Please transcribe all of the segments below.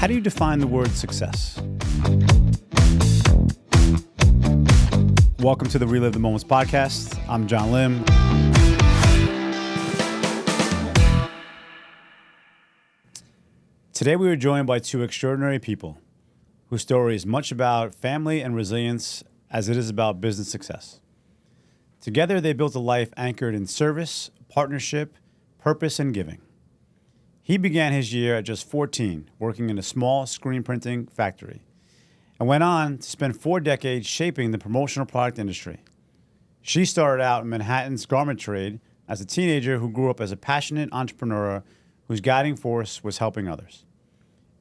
how do you define the word success? Welcome to the Relive the Moments podcast. I'm John Lim. Today we are joined by two extraordinary people whose story is much about family and resilience as it is about business success. Together they built a life anchored in service, partnership, purpose, and giving. He began his year at just 14, working in a small screen printing factory, and went on to spend 4 decades shaping the promotional product industry. She started out in Manhattan's garment trade as a teenager who grew up as a passionate entrepreneur whose guiding force was helping others.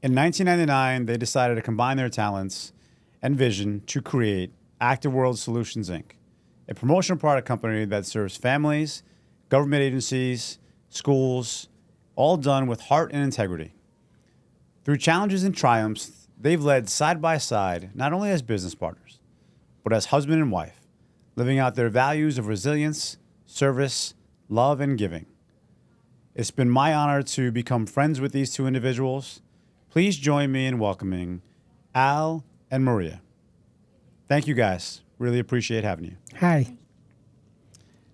In 1999, they decided to combine their talents and vision to create Active World Solutions, Inc., a promotional product company that serves families, government agencies, schools, all done with heart and integrity. Through challenges and triumphs, they've led side by side, not only as business partners, but as husband and wife, living out their values of resilience, service, love, and giving. It's been my honor to become friends with these two individuals. Please join me in welcoming Al and Maria. Thank you, guys. Really appreciate having you. Hi.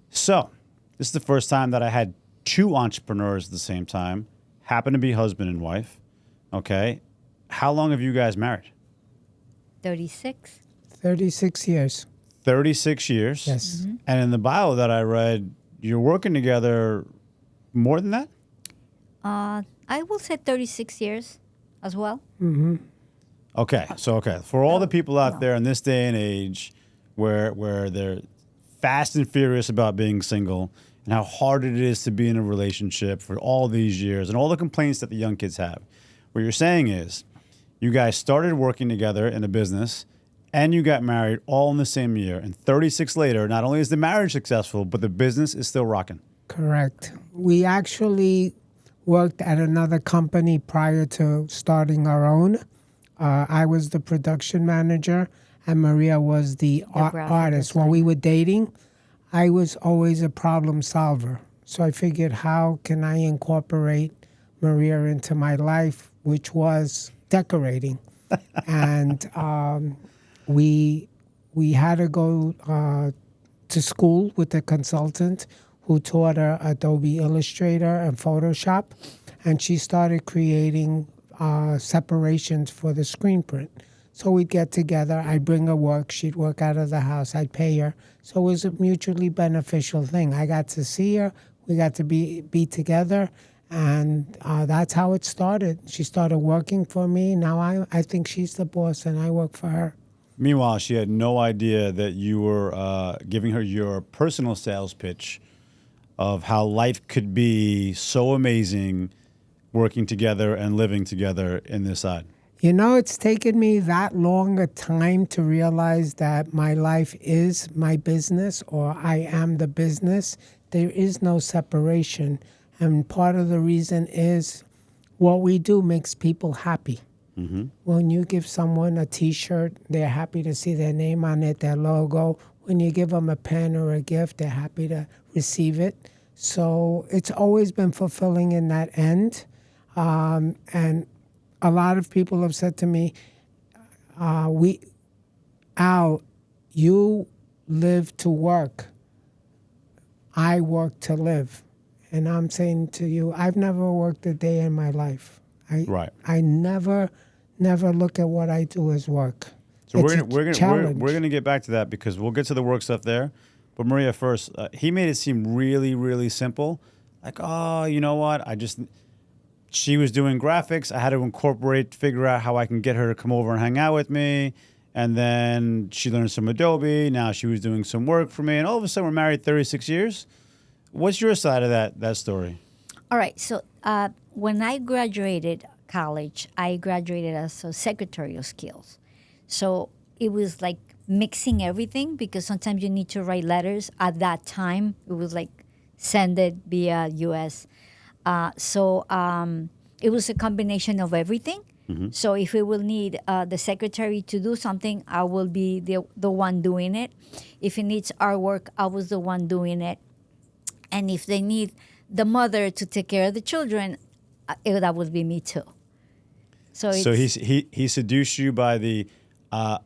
So, this is the first time that I had two entrepreneurs at the same time, happen to be husband and wife. Okay. How long have you guys married? 36. 36 years. 36 years. Yes. Mm-hmm. And in the bio that I read, you're working together more than that? I will say 36 years as well. Mm-hmm. Okay. For all the people out there in this day and age where they're fast and furious about being single and how hard it is to be in a relationship for all these years and all the complaints that the young kids have, what you're saying is you guys started working together in a business and you got married all in the same year. And 36 later, not only is the marriage successful, but the business is still rocking. Correct. We actually worked at another company prior to starting our own. I was the production manager and Maria was the artist. While we were dating, I was always a problem solver. So I figured, how can I incorporate Maria into my life, which was decorating. And we had to go to school with a consultant who taught her Adobe Illustrator and Photoshop. And she started creating separations for the screen print. So we'd get together, I'd bring her work, she'd work out of the house, I'd pay her. So it was a mutually beneficial thing. I got to see her, we got to be together, and that's how it started. She started working for me. Now I think she's the boss and I work for her. Meanwhile, she had no idea that you were giving her your personal sales pitch of how life could be so amazing working together and living together in this side. You know, it's taken me that long a time to realize that my life is my business, or I am the business. There is no separation. And part of the reason is what we do makes people happy. Mm-hmm. When you give someone a T-shirt, they're happy to see their name on it, their logo. When you give them a pen or a gift, they're happy to receive it. So it's always been fulfilling in that end. And a lot of people have said to me, Al, you live to work. I work to live. And I'm saying to you, I've never worked a day in my life. I never look at what I do as work. So we're gonna get back to that because we'll get to the work stuff there. But Maria, first, he made it seem really, really simple. Like, oh, you know what? She was doing graphics. I had to figure out how I can get her to come over and hang out with me. And then she learned some Adobe. Now she was doing some work for me. And all of a sudden, we're married 36 years. What's your side of that story? All right. So when I graduated college, I graduated as a secretary of skills. So it was like mixing everything because sometimes you need to write letters. At that time, it was like send it via U.S. So it was a combination of everything. Mm-hmm. So if we will need the secretary to do something, I will be the one doing it. If it needs artwork, I was the one doing it. And if they need the mother to take care of the children, that would be me too. So So it's he seduced you by the,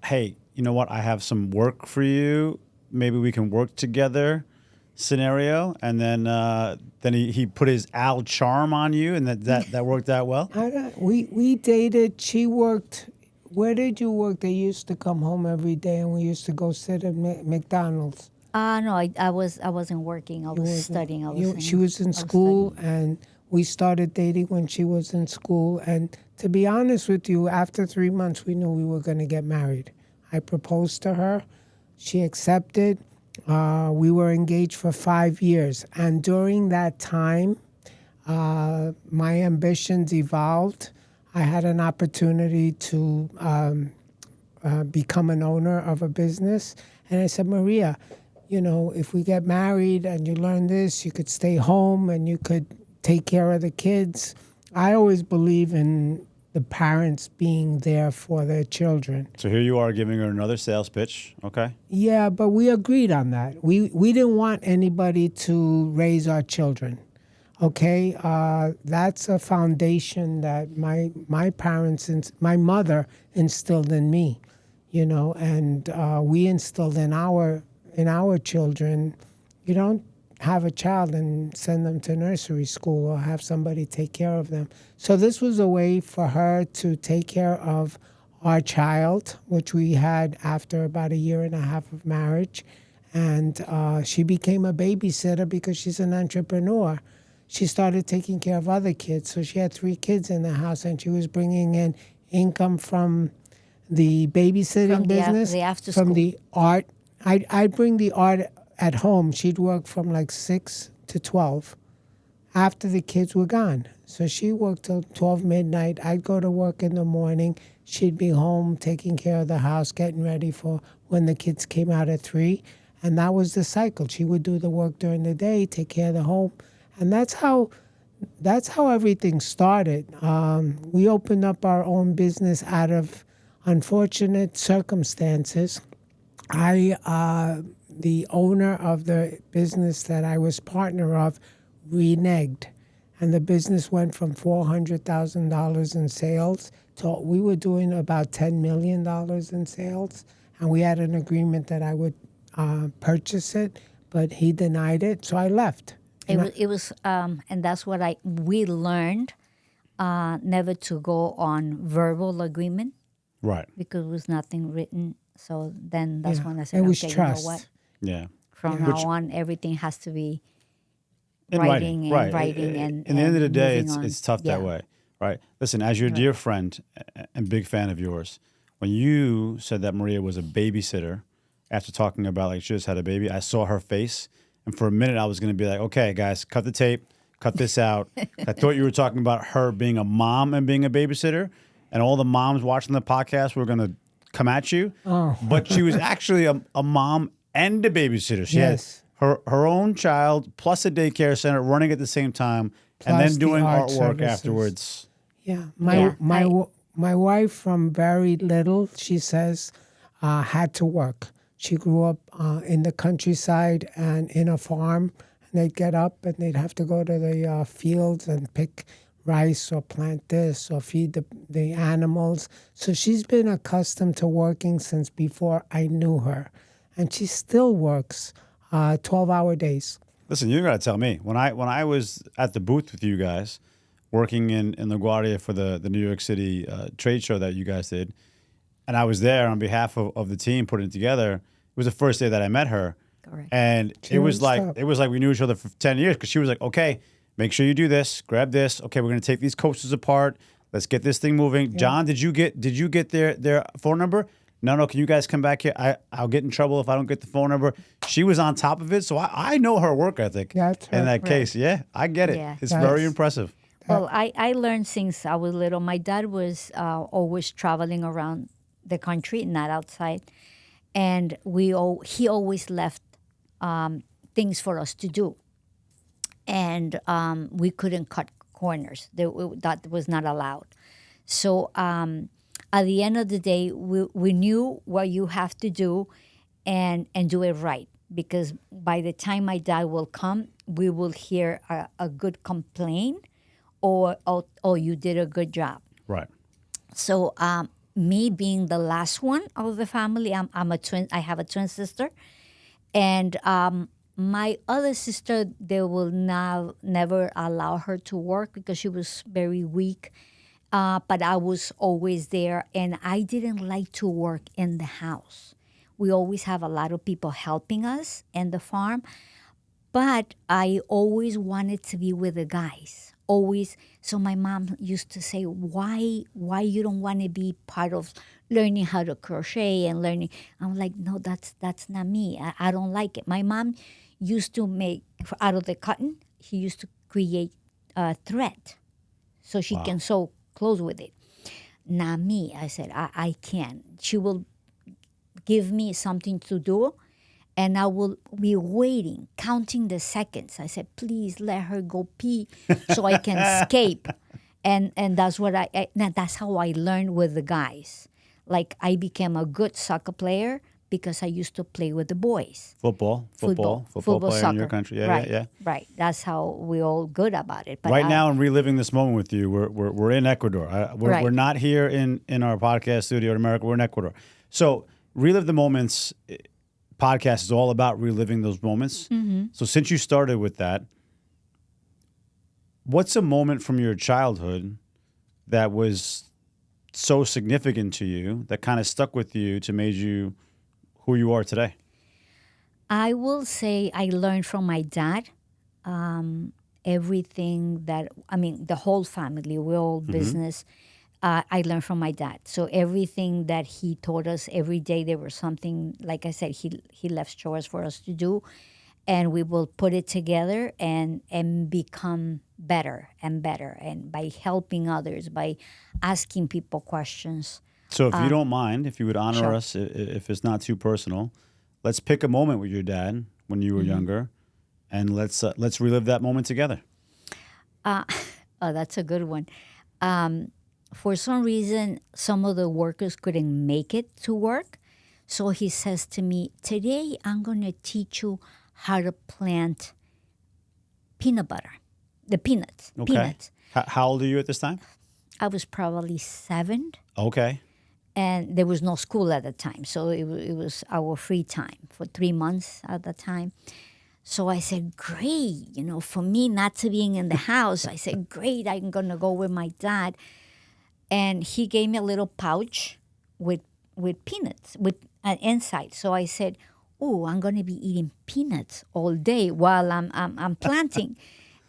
hey, you know what? I have some work for you. Maybe we can work together scenario. And then he put his Al charm on you, and that worked out well. We dated. She worked. Where did you work? They used to come home every day, and we used to go sit at McDonald's. no, I wasn't working. I was studying. She was in school, and we started dating when she was in school. And to be honest with you, after 3 months, we knew we were going to get married. I proposed to her. She accepted. We were engaged for 5 years. And during that time, my ambitions evolved. I had an opportunity to become an owner of a business. And I said, Maria, you know, if we get married and you learn this, you could stay home and you could take care of the kids. I always believe in the parents being there for their children. So here you are giving her another sales pitch. Okay. Yeah, but we agreed on that. We didn't want anybody to raise our children. Okay, that's a foundation that my parents and my mother instilled in me, you know, and we instilled in our children. You don't have a child and send them to nursery school or have somebody take care of them. So this was a way for her to take care of our child, which we had after about 1.5 years of marriage. And she became a babysitter because she's an entrepreneur. She started taking care of other kids. So she had 3 kids in the house, and she was bringing in income from the babysitting business, the after from school. the art. I'd bring the art at home. She'd work from like 6 to 12 after the kids were gone. So she worked till 12 midnight. I'd go to work in the morning. She'd be home taking care of the house, getting ready for when the kids came out at 3. And that was the cycle. She would do the work during the day, take care of the home. And that's how everything started. We opened up our own business out of unfortunate circumstances. The owner of the business that I was partner of reneged, and the business went from $400,000 in sales to we were doing about $10 million in sales, and we had an agreement that I would purchase it, but he denied it, so I left. It was, and that's what we learned, never to go on verbal agreement Right. because it was nothing written. So then that's when I said, It was okay, trust. you know what? Yeah. From now on, everything has to be In writing and right. writing. And in the end of the day, moving on. it's tough Yeah. that way, right? Listen, as your dear friend and big fan of yours, when you said that Maria was a babysitter, after talking about like she just had a baby, I saw her face, and for a minute I was going to be like, okay, guys, cut the tape, cut this out. I thought you were talking about her being a mom and being a babysitter, and all the moms watching the podcast were going to come at you. Oh. But she was actually a mom and a babysitter. She Yes. had her own child plus a daycare center running at the same time, and Plus then the doing art artwork services. afterwards. Yeah, Yeah, my wife from very little, she says, had to work. She grew up in the countryside and in a farm. And they'd get up and they'd have to go to the fields and pick rice or plant this or feed the animals. So she's been accustomed to working since before I knew her. And she still works 12-hour days. Listen, you gotta tell me when I was at the booth with you guys, working in LaGuardia for the New York City trade show that you guys did, and I was there on behalf of the team putting it together. It was the first day that I met her, Correct. and it was like we knew each other for 10 years because she was like, okay, make sure you do this, grab this. Okay, we're gonna take these coasters apart. Let's get this thing moving. Yeah. John, did you get their phone number? No, can you guys come back here? I'll get in trouble if I don't get the phone number. She was on top of it, so I know her work ethic in that case. Yeah, I get it. Yeah. It's very impressive. Well, I learned since I was little. My dad was always traveling around the country, not outside, and he always left things for us to do, and we couldn't cut corners. That was not allowed. So at the end of the day, we knew what you have to do, and do it right. Because by the time my dad will come, we will hear a good complaint, or you did a good job. Right. So me being the last one of the family, I'm a twin. I have a twin sister, and my other sister, they will now never allow her to work because she was very weak. But I was always there, and I didn't like to work in the house. We always have a lot of people helping us in the farm, but I always wanted to be with the guys. Always. So my mom used to say, "Why you don't want to be part of learning how to crochet and learning?" I'm like, "No, that's not me. I don't like it." My mom used to make out of the cotton. He used to create thread, so she can sew clothes with it. Not me. I said, I can't. She will give me something to do, and I will be waiting, counting the seconds. I said, please let her go pee so I can escape. And that's what that's how I learned with the guys. Like I became a good soccer player because I used to play with the boys. Football player soccer. in your country. Yeah, right, yeah. Right. That's how we're all good about it. But Right now, I'm reliving this moment with you. We're in Ecuador. We're not here in our podcast studio in America. We're in Ecuador. So Relive the Moments podcast is all about reliving those moments. Mm-hmm. So since you started with that, what's a moment from your childhood that was so significant to you that kind of stuck with you to made you who you are today? I will say I learned from my dad everything the whole family, we're all business. I learned from my dad. So everything that he taught us every day, there was something, like I said, he left chores for us to do, and we will put it together and become better and better, and by helping others, by asking people questions. So if you don't mind, if you would honor Sure. us, if it's not too personal, let's pick a moment with your dad when you were younger, and let's relive that moment together. Oh, that's a good one. For some reason, some of the workers couldn't make it to work. So he says to me, today I'm going to teach you how to plant peanut butter, the peanuts. Okay. Peanuts. How old are you at this time? I was probably 7, Okay. and there was no school at the time. So it was our free time for 3 months at the time. So I said, great. For me not to being in the house, I said, great, I'm going to go with my dad. And he gave me a little pouch with peanuts with an inside. So I said, "Oh, I'm going to be eating peanuts all day while I'm planting."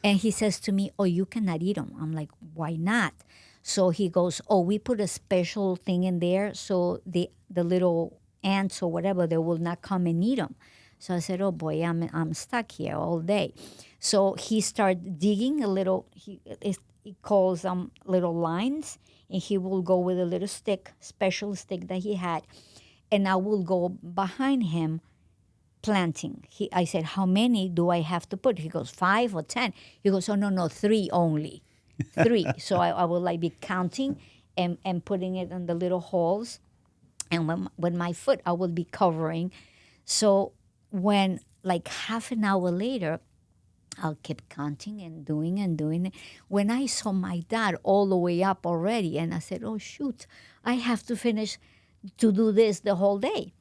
And he says to me, "Oh, you cannot eat them." I'm like, "Why not?" So he goes, "Oh, we put a special thing in there so the little ants or whatever, they will not come and eat them." So I said, "Oh boy, I'm stuck here all day." So he started digging a little. He calls them little lines. And he will go with a little stick, special stick that he had, and I will go behind him planting. I said, how many do I have to put? He goes, 5 or 10. He goes, oh, no, 3 only. 3. So I will be counting and putting it in the little holes. And with my foot, I will be covering. So when half an hour later, I'll keep counting and doing it. When I saw my dad all the way up already, and I said, oh, shoot, I have to finish to do this the whole day.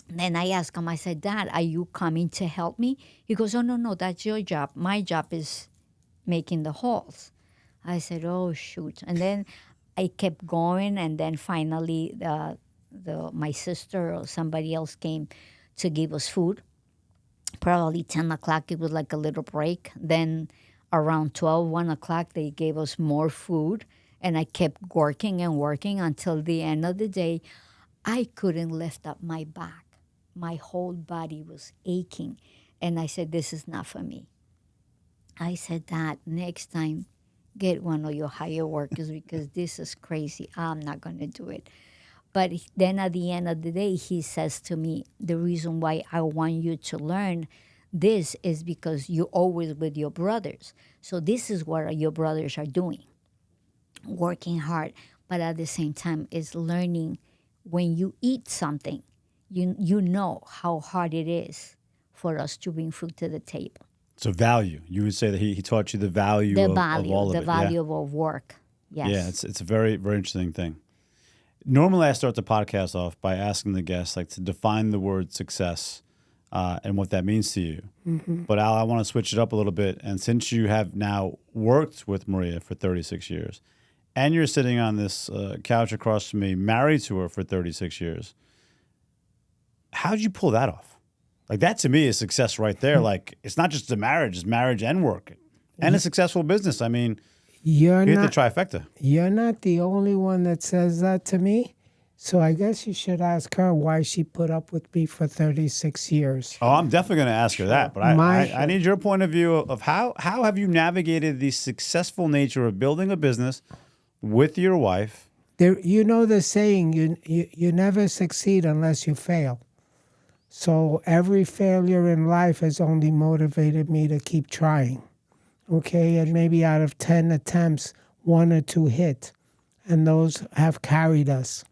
Then I asked him, I said, Dad, are you coming to help me? He goes, oh, no, that's your job. My job is making the holes. I said, oh, shoot. And then I kept going, and then finally my sister or somebody else came to give us food. Probably 10 o'clock, it was like a little break. Then around 12, 1 o'clock, they gave us more food. And I kept working and working until the end of the day. I couldn't lift up my back. My whole body was aching. And I said, this is not for me. I said, Dad, next time, get one of your higher workers because this is crazy. I'm not going to do it. But then at the end of the day, he says to me, the reason why I want you to learn this is because you're always with your brothers. So this is what your brothers are doing, working hard. But at the same time, is learning when you eat something, you know how hard it is for us to bring food to the table. So value. You would say that he taught you the value of all of it. The value of work. Yes. Yeah, it's a very, very interesting thing. Normally, I start the podcast off by asking the guests like to define the word success and what that means to you. But Al, I want to switch it up a little bit. And since you have now worked with Maria for 36 years, and you're sitting on this couch across from me, married to her for 36 years, how'd you pull that off? Like that to me is success right there. Like it's not just a marriage; it's marriage and work, and a successful business. I mean, you hit the trifecta. You're not the only one that says that to me. So I guess you should ask her why she put up with me for 36 years. Oh, I'm definitely going to ask her that. But I need your point of view of how have you navigated the successful nature of building a business with your wife? You know the saying, you never succeed unless you fail. So every failure in life has only motivated me to keep trying. Okay, and maybe out of 10 attempts, 1 or 2 hit, and those have carried us.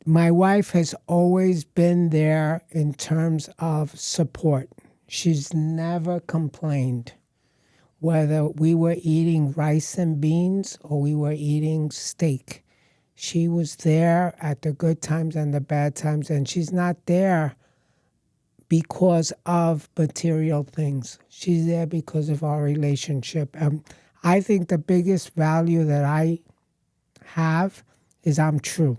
My wife has always been there in terms of support. She's never complained, whether we were eating rice and beans or we were eating steak. She was there at the good times and the bad times, and she's not there because of material things. She's there because of our relationship. I think the biggest value that I have is I'm true.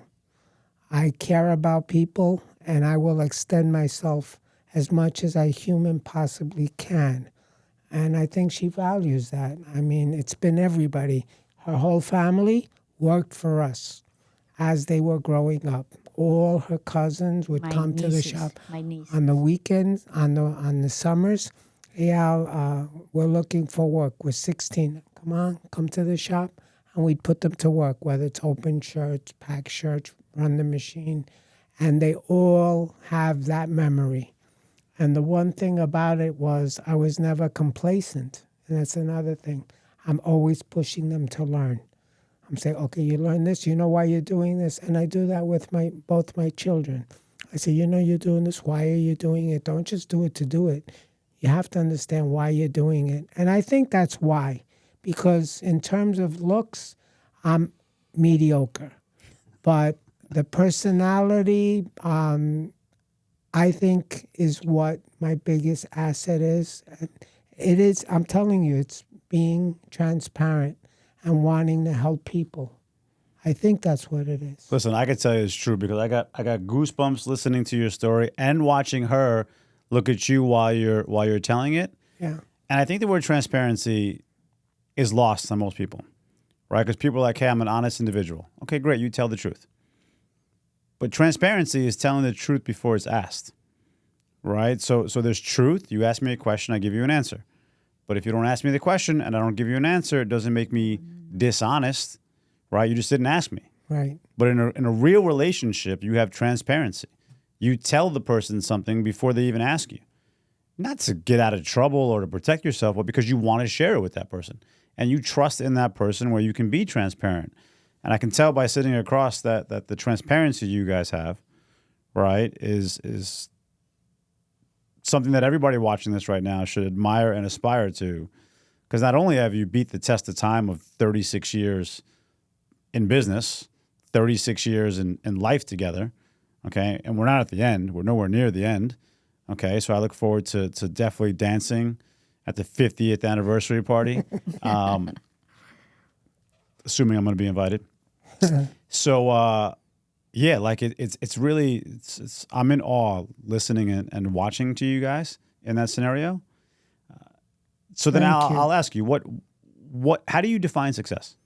I care about people, and I will extend myself as much as I human possibly can. And I think she values that. I mean, it's been everybody. Her whole family worked for us as they were growing up. All her cousins would come to the shop on the weekends, on the summers. Hey, Al, we're looking for work. We're 16. Come on, come to the shop. And we'd put them to work, whether it's open shirts, pack shirts, run the machine. And they all have that memory. And the one thing about it was I was never complacent. And that's another thing. I'm always pushing them to learn. I'm saying, okay, you learn this, you know why you're doing this? And I do that with both my children. I say, you know you're doing this, why are you doing it? Don't just do it to do it. You have to understand why you're doing it. And I think that's why. Because in terms of looks, I'm mediocre. But the personality, I think, is what my biggest asset is. It is, I'm telling you, it's being transparent and wanting to help people. I think that's what it is. Listen, I can tell you it's true because I got goosebumps listening to your story and watching her look at you while you're telling it. Yeah. And I think the word transparency is lost on most people, right? Because people are like, hey, I'm an honest individual. Okay, great, you tell the truth. But transparency is telling the truth before it's asked, right? So there's truth. You ask me a question, I give you an answer. But if you don't ask me the question and I don't give you an answer, it doesn't make me dishonest, right? You just didn't ask me. Right. But in a real relationship, you have transparency. You tell the person something before they even ask you. Not to get out of trouble or to protect yourself, but because you want to share it with that person. And you trust in that person where you can be transparent. And I can tell by sitting across that the transparency you guys have, right, is something that everybody watching this right now should admire and aspire to. Because not only have you beat the test of time of 36 years in business, 36 years in life together, okay, and we're not at the end. We're nowhere near the end, okay? So I look forward to definitely dancing at the 50th anniversary party, assuming I'm going to be invited. So, yeah, like it's really I'm in awe listening and watching to you guys in that scenario. So then I'll ask you how do you define success?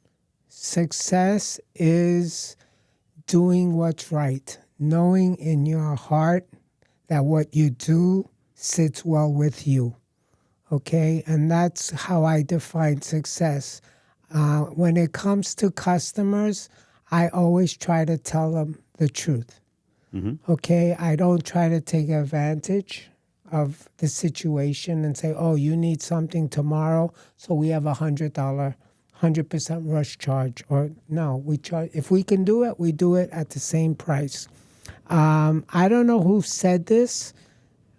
Success is doing what's right, knowing in your heart that what you do sits well with you. Okay, and that's how I define success. When it comes to customers, I always try to tell them the truth. Mm-hmm. Okay, I don't try to take advantage of the situation and say, oh, you need something tomorrow, so we have $100, 100% rush charge. Or no, we charge. If we can do it, we do it at the same price. I don't know who said this.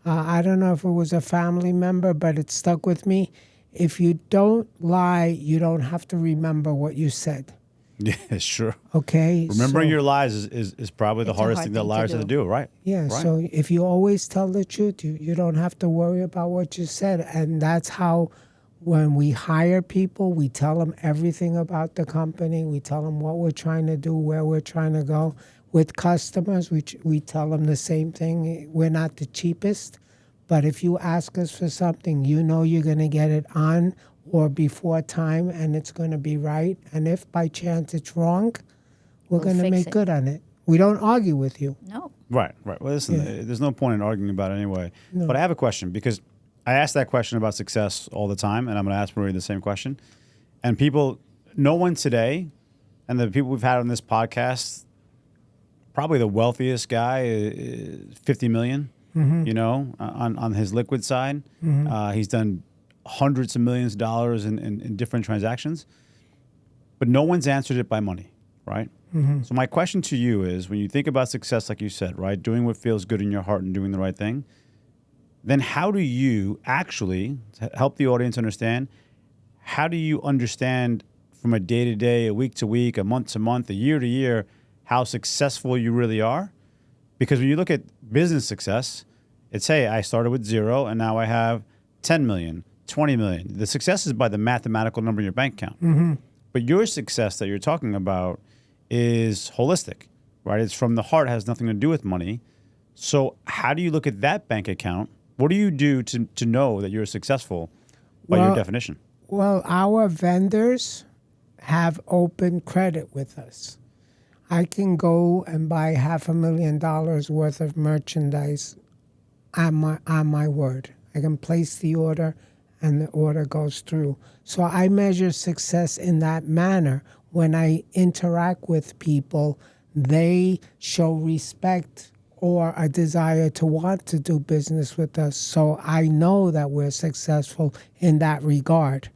I don't know if it was a family member, but it stuck with me. If you don't lie, you don't have to remember what you said. Yeah, sure. Okay. Remembering so- your lies is probably the It's a hardest hard thing that thing to liars have to do, right? Yeah, Right. so if you always tell the truth, you don't have to worry about what you said. And that's how, when we hire people, we tell them everything about the company. We tell them what we're trying to do, where we're trying to go. With customers, we tell them the same thing. We're not the cheapest, but if you ask us for something, you know you're going to get it on or before time, and it's going to be right. And if by chance it's wrong, we're We'll going to fix make it. good on it. We don't argue with you. No. Right. Well, listen, there's no point in arguing about it anyway. But I have a question, because I ask that question about success all the time, and I'm going to ask Maria the same question. And no one today, and the people we've had on this podcast, probably the wealthiest guy is 50 million, on his liquid side. He's done hundreds of millions of dollars in different transactions, but no one's answered it by money, right? So my question to you is, when you think about success, like you said, right, doing what feels good in your heart and doing the right thing, then how do you actually, to help the audience understand, how do you understand from a day-to-day, a week-to-week, a month-to-month, a year-to-year, how successful you really are? Because when you look at business success, it's, hey, I started with 0 and now I have 10 million, 20 million. The success is by the mathematical number in your bank account. But your success that you're talking about is holistic, right? It's from the heart, has nothing to do with money. So how do you look at that bank account? What do you do to know that you're successful by your definition? Well, our vendors have open credit with us. I can go and buy $500,000 worth of merchandise on my word. I can place the order and the order goes through. So I measure success in that manner. When I interact with people, they show respect or a desire to want to do business with us. So I know that we're successful in that regard,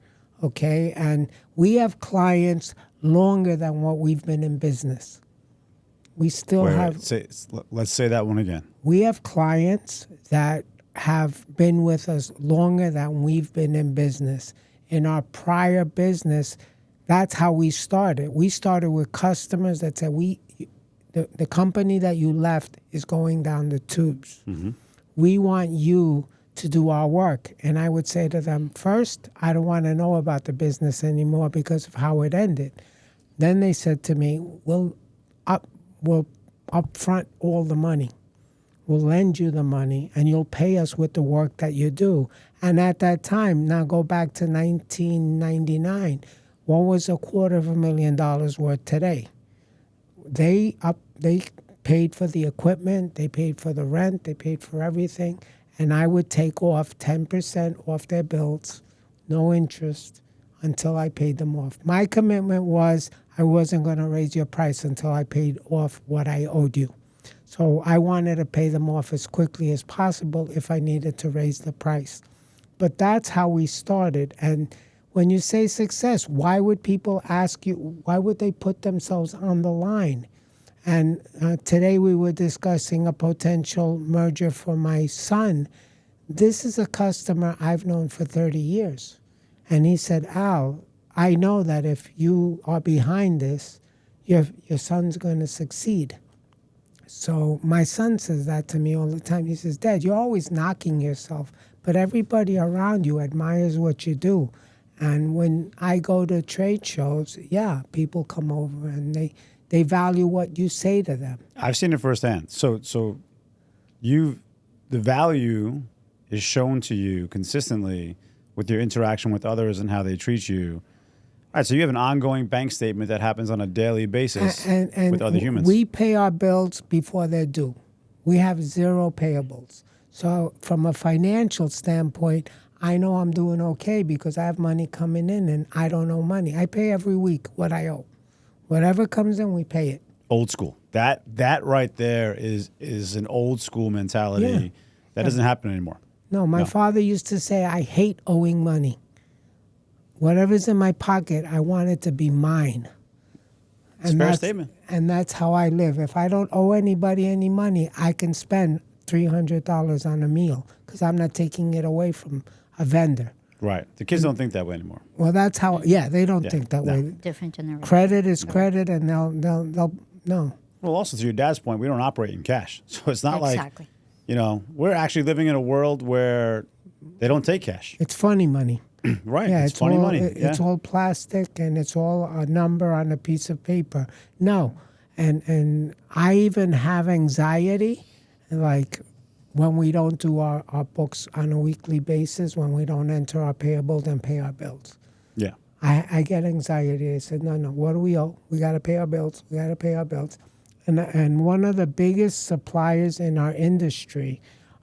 okay? And we have clients longer than what we've been in business. We still Let's say that one again. We have clients that have been with us longer than we've been in business. In our prior business, that's how we started. We started with customers that said, the company that you left is going down the tubes. We want you to do our work. And I would say to them, first, I don't want to know about the business anymore because of how it ended. Then they said to me, we'll upfront all the money. We'll lend you the money and you'll pay us with the work that you do. And at that time, now go back to 1999, what was $250,000 worth today? They paid for the equipment, they paid for the rent, they paid for everything, and I would take off 10% off their bills, no interest, until I paid them off. My commitment was I wasn't going to raise your price until I paid off what I owed you. So I wanted to pay them off as quickly as possible if I needed to raise the price. But that's how we started. And when you say success, why would people ask you, why would they put themselves on the line? And today we were discussing a potential merger for my son. This is a customer I've known for 30 years. And he said, Al, I know that if you are behind this, your son's going to succeed. So my son says that to me all the time. He says, Dad, you're always knocking yourself, but everybody around you admires what you do. And when I go to trade shows, yeah, people come over and they value what you say to them. I've seen it firsthand. So the value is shown to you consistently with your interaction with others and how they treat you. All right, so you have an ongoing bank statement that happens on a daily basis and with other humans. We pay our bills before they're due. We have zero payables. So from a financial standpoint, I know I'm doing okay because I have money coming in and I don't owe money. I pay every week what I owe. Whatever comes in, we pay it. Old school. That right there is an old school mentality. Yeah. That doesn't happen anymore. No, my father used to say, I hate owing money. Whatever's in my pocket, I want it to be mine. It's a fair statement. And that's how I live. If I don't owe anybody any money, I can spend $300 on a meal because I'm not taking it away from a vendor. Right. The kids don't think that way anymore. Well, that's how. Yeah, they don't Yeah, think that no. way. Different generation. Credit is credit, and they'll no. Well, also to your dad's point, we don't operate in cash. So it's not Exactly. like, we're actually living in a world where they don't take cash. It's funny money. Right. Yeah, it's funny all, money. It's all plastic, and it's all a number on a piece of paper. No, and I even have anxiety, like when we don't do our books on a weekly basis, when we don't enter our payables and pay our bills. Yeah. I get anxiety. I said, no, what do we owe? We got to pay our bills. We got to pay our bills. And one of the biggest suppliers in our industry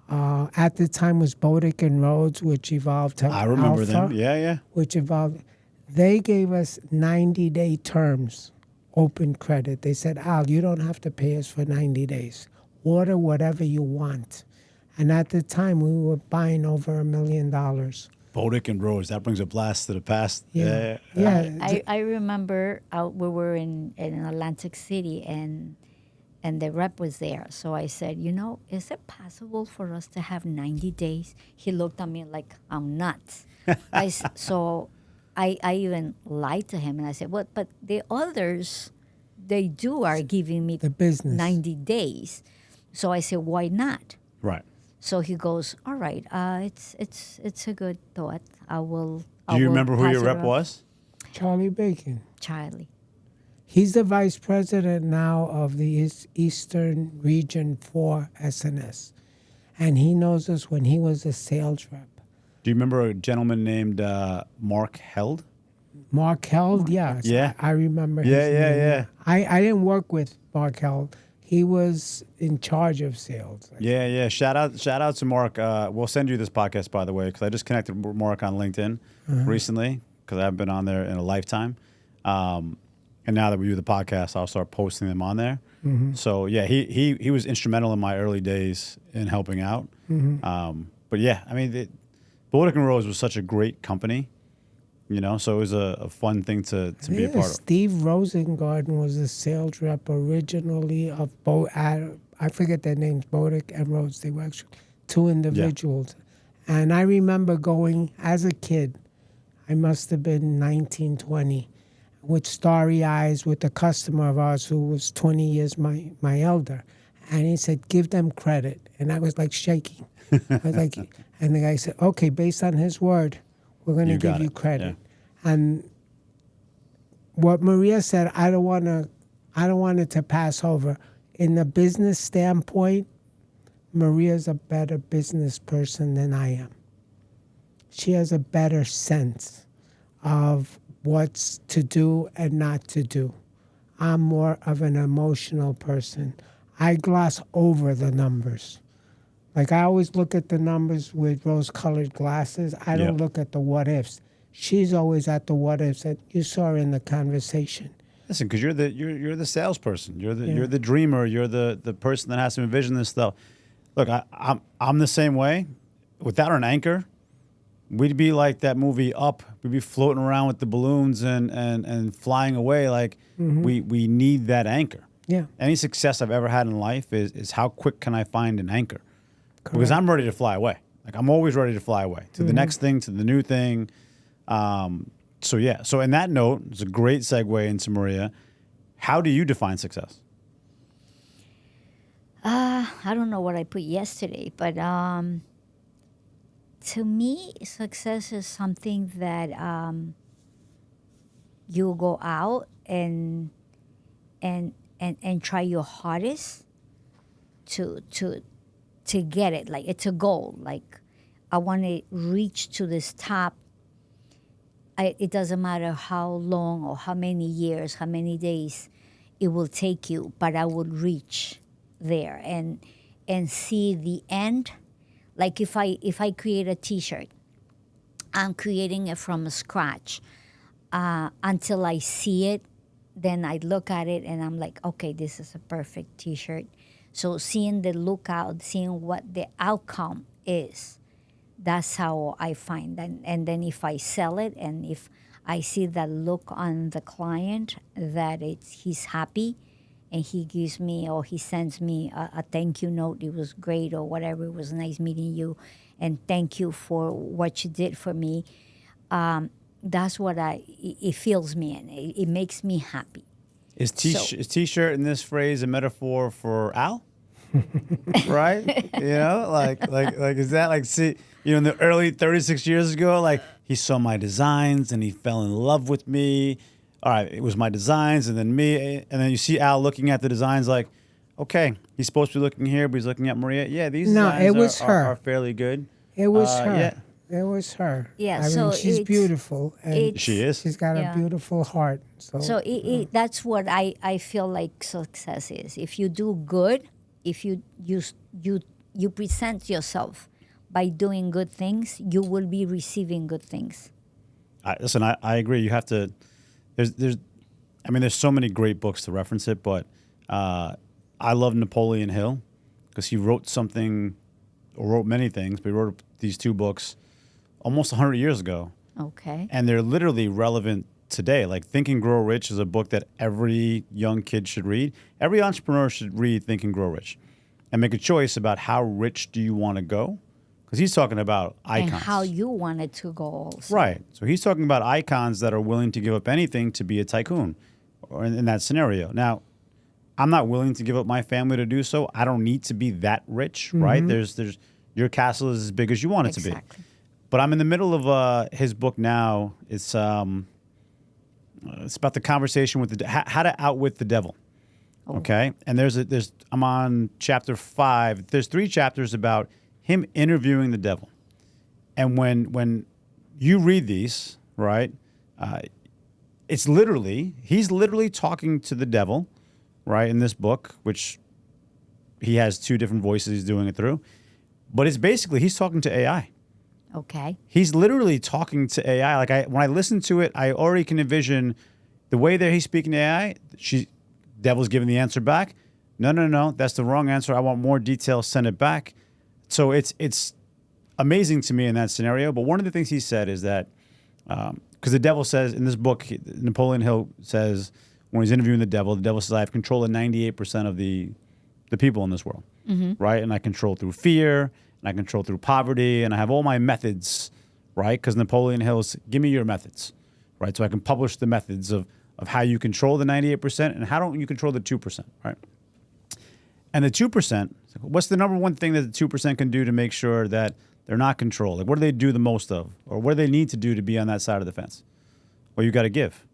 at the time was Bodick and Rhodes, which evolved to I remember Alpha, them. Yeah, yeah. which evolved. They gave us 90-day terms, open credit. They said, Al, you don't have to pay us for 90 days. Order whatever you want. And at the time, we were buying over $1 million. Bodick and Rose. That brings a blast to the past. Yeah. I remember we were in Atlantic City and the rep was there. So I said, is it possible for us to have 90 days? He looked at me like I'm nuts. So I even lied to him and I said, what? But the others, they are giving me the business 90 days. So I said, why not? Right. So he goes, all right, it's a good thought. Do you remember who your rep was? Charlie Bacon. Charlie. He's the vice president now of the Eastern Region for SNS. And he knows us when he was a sales rep. Do you remember a gentleman named Mark Held? Mark Held, yeah. Yeah. I remember his Yeah. name. I didn't work with Mark Held. He was in charge of sales. Yeah. Shout out to Mark. We'll send you this podcast, by the way, because I just connected with Mark on LinkedIn recently, because I haven't been on there in a lifetime. And now that we do the podcast, I'll start posting them on there. So yeah, he was instrumental in my early days in helping out. But yeah, I mean, Bodick and Rose was such a great company, so it was a fun thing to be a part of. Steve Rosengarten was the sales rep originally of I forget their names, Bodick and Rose. They were actually two individuals. Yeah. And I remember going as a kid, I must have been 19, 20, with starry eyes with a customer of ours who was 20 years my elder. And he said, give them credit. And I was like shaking. I was like, and the guy said, okay, based on his word, we're going to give you credit. Yeah. And what Maria said, I don't want it to pass over. In the business standpoint, Maria's a better business person than I am. She has a better sense of what's to do and not to do. I'm more of an emotional person. I gloss over the numbers. Like, I always look at the numbers with rose-colored glasses. I don't look at the what-ifs. She's always at the what-ifs, and you saw her in the conversation. Listen, because you're the salesperson. You're the dreamer. You're the person that has to envision this stuff. Look, I'm the same way. Without an anchor, we'd be like that movie Up. We'd be floating around with the balloons and flying away. Like, we need that anchor. Yeah. Any success I've ever had in life is how quick can I find an anchor? Correct. Because I'm ready to fly away. Like, I'm always ready to fly away to the next thing, to the new thing. So in that note, it's a great segue into Maria. How do you define success? I don't know what I put yesterday, but to me, success is something that you go out and try your hardest to get it. Like, it's a goal. Like, I want to reach to this top. It doesn't matter how long or how many years, how many days it will take you, but I will reach there and see the end. Like, if I create a T-shirt, I'm creating it from scratch until I see it. Then I look at it and I'm like, okay, this is a perfect T-shirt. So seeing the lookout, seeing what the outcome is, that's how I find. And then if I sell it and if I see that look on the client that he's happy and he gives me or he sends me a thank you note. It was great or whatever. It was nice meeting you, and thank you for what you did for me. That's what it fills me and it makes me happy. Is T-shirt in this phrase a metaphor for Al? Right? Like is that like, see, in the early 36 years ago, like he saw my designs and he fell in love with me. All right, it was my designs and then me, and then you see Al looking at the designs like, okay, he's supposed to be looking here, but he's looking at Maria. Yeah, these designs are fairly good. It was her. Yeah. It was her. Yeah, I so mean, she's beautiful. And she is. She's got a beautiful heart. So that's what I feel like success is. If you do good, if you present yourself by doing good things, you will be receiving good things. Listen, I agree. You have to. There's so many great books to reference it, but I love Napoleon Hill because he wrote many things, but he wrote these two books almost 100 years ago. Okay. And they're literally relevant today. Like Think and Grow Rich is a book that every young kid should read. Every entrepreneur should read Think and Grow Rich and make a choice about how rich do you want to go? Because he's talking about icons. And how you want it to go also. Right. So he's talking about icons that are willing to give up anything to be a tycoon or in that scenario. Now, I'm not willing to give up my family to do so. I don't need to be that rich, right? There's your castle is as big as you want it to be. But I'm in the middle of his book now. It's about the conversation with how to outwit the devil. Oh. Okay, and I'm on chapter 5. There's 3 chapters about him interviewing the devil, and when you read these, right, he's literally talking to the devil, right, in this book, which he has 2 different voices he's doing it through, but it's basically he's talking to AI. Okay. He's literally talking to AI. Like when I listen to it, I already can envision the way that he's speaking to AI. Devil's giving the answer back. No, that's the wrong answer. I want more details. Send it back. So it's amazing to me in that scenario. But one of the things he said is that because the devil says in this book, Napoleon Hill says when he's interviewing the devil says I have control of 98% of the people in this world, right? And I control through fear. And I control through poverty, and I have all my methods, right? Because Napoleon Hill's, give me your methods, right? So I can publish the methods of how you control the 98% and how don't you control the 2%, right? And the 2%, what's the number one thing that the 2% can do to make sure that they're not controlled? Like, what do they do the most of? Or what do they need to do to be on that side of the fence? Well, you got to give.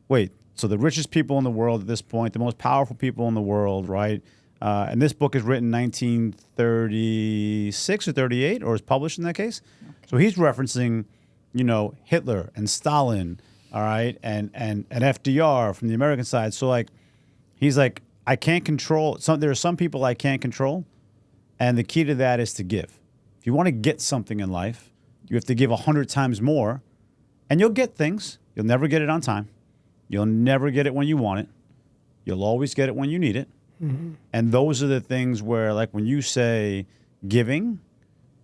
Wait, so the richest people in the world at this point, the most powerful people in the world, right? And this book is written 1936 or 38, or was published in that case. Okay. So he's referencing, Hitler and Stalin, all right, and FDR from the American side. So he's like, I can't control. There are some people I can't control, and the key to that is to give. If you want to get something in life, you have to give 100 times more, and you'll get things. You'll never get it on time. You'll never get it when you want it. You'll always get it when you need it. Mm-hmm. And those are the things where, like, when you say giving,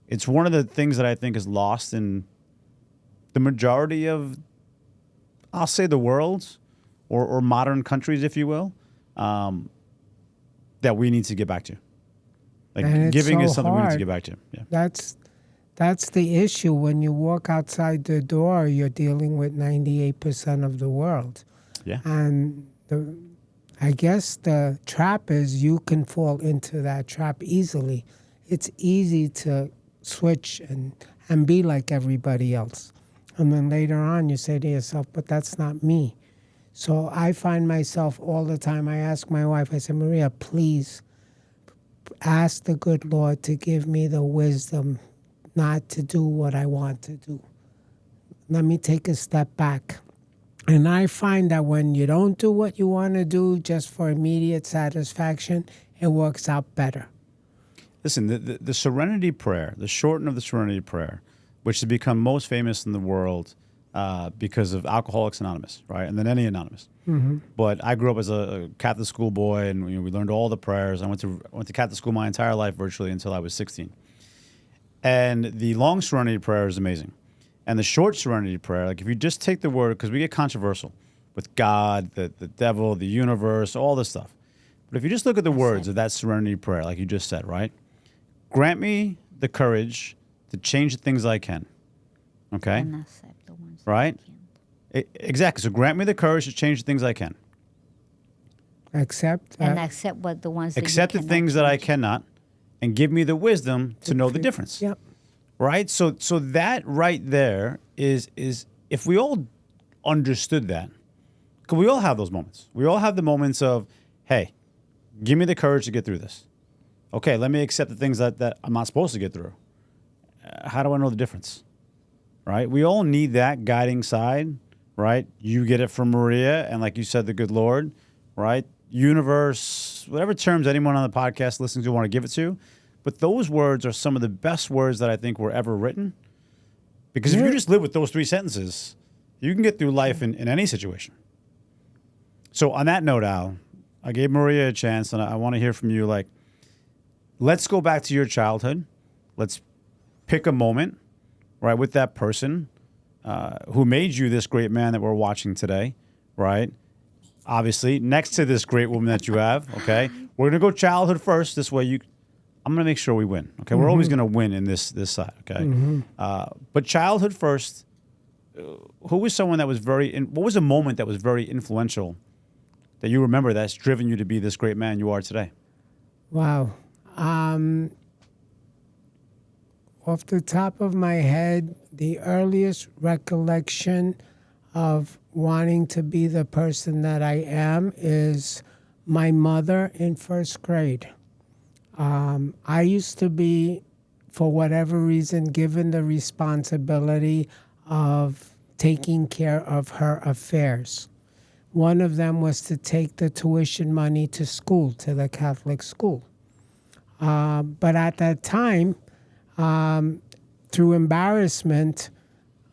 it's one of the things that I think is lost in the majority of, I'll say, the world or modern countries, if you will, that we need to get back to. Like, giving is something we need to get back to. Yeah. That's the issue. When you walk outside the door, you're dealing with 98% of the world. Yeah. And I guess the trap is you can fall into that trap easily. It's easy to switch and be like everybody else. And then later on you say to yourself, but that's not me. So I find myself all the time, I ask my wife, I say, Maria, please ask the good Lord to give me the wisdom not to do what I want to do. Let me take a step back. And I find that when you don't do what you want to do just for immediate satisfaction, it works out better. Listen, the Serenity Prayer, the shorten of the Serenity Prayer, which has become most famous in the world because of Alcoholics Anonymous, right? And then Any Anonymous. Mm-hmm. But I grew up as a Catholic school boy, and we learned all the prayers. I went to Catholic school my entire life virtually until I was 16. And the long Serenity Prayer is amazing. And the short Serenity Prayer, like if you just take the word, because we get controversial with God, the devil, the universe, all this stuff. But if you just look at the words of that serenity prayer, like you just said, right? Grant me the courage to change the things I can. Okay? And accept the ones right? Exactly. So grant me the courage to change the things I can. Accept. And accept what the ones that Accept you the things that I change. cannot, and give me the wisdom to know the difference. Yep. Right? So that right there is if we all understood that, because we all have those moments. We all have the moments of, hey, give me the courage to get through this. Okay, let me accept the things that I'm not supposed to get through. How do I know the difference? Right? We all need that guiding side, right? You get it from Maria, and like you said, the good Lord, right? Universe, whatever terms anyone on the podcast listening to want to give it to. But those words are some of the best words that I think were ever written. Because if you just live with those 3 sentences, you can get through life in any situation. So on that note, Al, I gave Maria a chance, and I want to hear from you. Like, let's go back to your childhood. Let's pick a moment, right, with that person who made you this great man that we're watching today, right? Obviously, next to this great woman that you have, okay? We're going to go childhood first. This way I'm going to make sure we win, okay? We're always going to win in this side, okay? But childhood first, who was someone that was what was a moment that was very influential that you remember that's driven you to be this great man you are today? Wow. Off the top of my head, the earliest recollection of wanting to be the person that I am is my mother in first grade. I used to be, for whatever reason, given the responsibility of taking care of her affairs. One of them was to take the tuition money to school, to the Catholic school. But at that time, through embarrassment,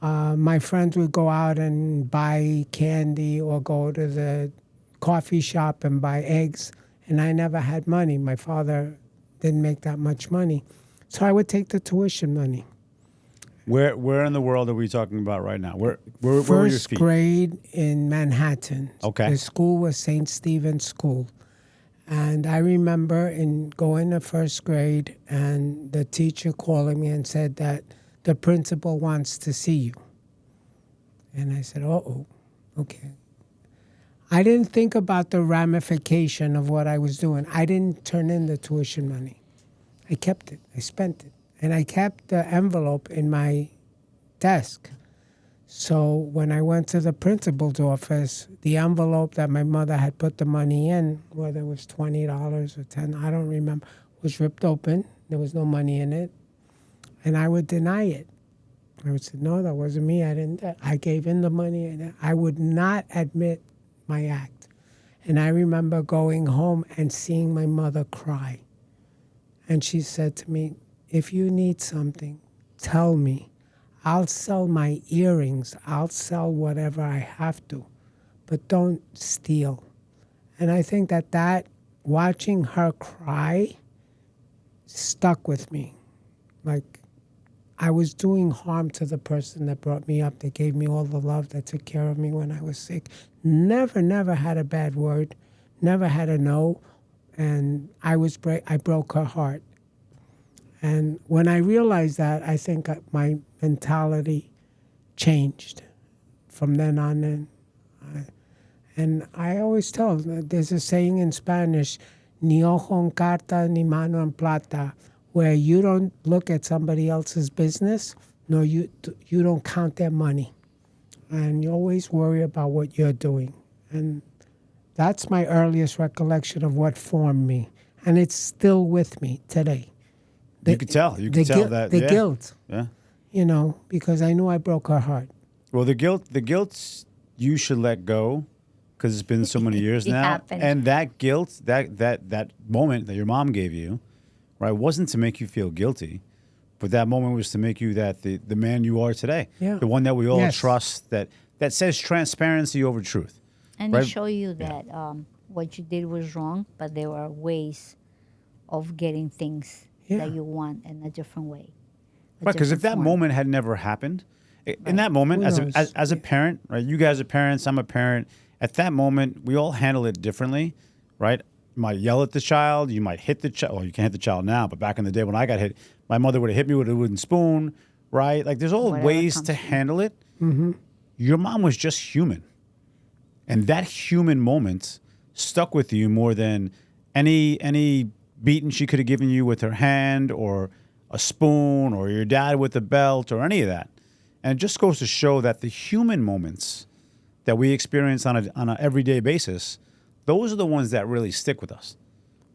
my friends would go out and buy candy or go to the coffee shop and buy eggs, and I never had money. My father didn't make that much money. So I would take the tuition money. Where in the world are we talking about right now? Where were your First feet? grade in Manhattan. Okay. The school was St. Stephen's School. And I remember in going to first grade and the teacher calling me and said that the principal wants to see you. And I said, uh-oh, okay. I didn't think about the ramification of what I was doing. I didn't turn in the tuition money. I kept it. I spent it. And I kept the envelope in my desk. So when I went to the principal's office, the envelope that my mother had put the money in, whether it was $20 or $10, I don't remember, was ripped open. There was no money in it. And I would deny it. I would say, no, that wasn't me. I gave in the money. And I would not admit my act. And I remember going home and seeing my mother cry. And she said to me, if you need something, tell me. I'll sell my earrings. I'll sell whatever I have to. But don't steal. And I think that watching her cry stuck with me. Like, I was doing harm to the person that brought me up, that gave me all the love, that took care of me when I was sick. Never had a bad word. Never had a no. And I broke her heart. And when I realized that, I think my mentality changed from then on. And I always tell, there's a saying in Spanish, ni ojo en carta, ni mano en plata, where you don't look at somebody else's business, nor you don't count their money. And you always worry about what you're doing. And that's my earliest recollection of what formed me. And it's still with me today. You could tell. You could tell that. The guilt. Yeah. You know, because I knew I broke her heart. Well, the guilt you should let go because it's been so many years now. Happened. And that guilt, that moment that your mom gave you, right, wasn't to make you feel guilty, but that moment was to make you the man you are today. Yeah. The one that we all Yes. trust, that says transparency over truth. And right? it show you that what you did was wrong, but there are ways of getting things that you want in a different way. Right, because if that moment had never happened, in that moment, Who knows? as a parent, right? You guys are parents, I'm a parent. At that moment, we all handle it differently, right? might yell at the child. You might hit the child. Well, you can't hit the child now, but back in the day when I got hit, my mother would have hit me with a wooden spoon, right? Like there's all Whatever ways comes to to handle it. Your mom was just human. And that human moment stuck with you more than any beating she could have given you with her hand or a spoon or your dad with a belt or any of that. And it just goes to show that the human moments that we experience on an everyday basis, those are the ones that really stick with us.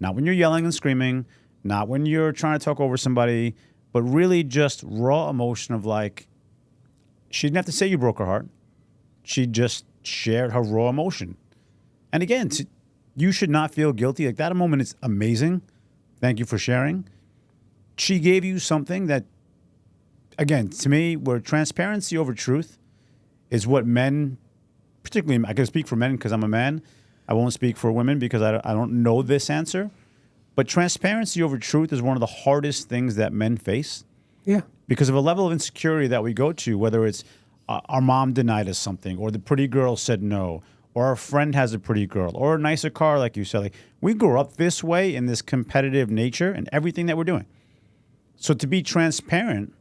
Not when you're yelling and screaming, not when you're trying to talk over somebody, but really just raw emotion of like, she didn't have to say you broke her heart. She just shared her raw emotion. And again, you should not feel guilty. Like that moment is amazing. Thank you for sharing. She gave you something that, again, to me, where transparency over truth is what men, particularly, I can speak for men because I'm a man. I won't speak for women because I don't know this answer. But transparency over truth is one of the hardest things that men face. Yeah. Because of a level of insecurity that we go to, whether it's our mom denied us something, or the pretty girl said no, or our friend has a pretty girl, or a nicer car, like you said. Like we grew up this way in this competitive nature and everything that we're doing. So to be transparent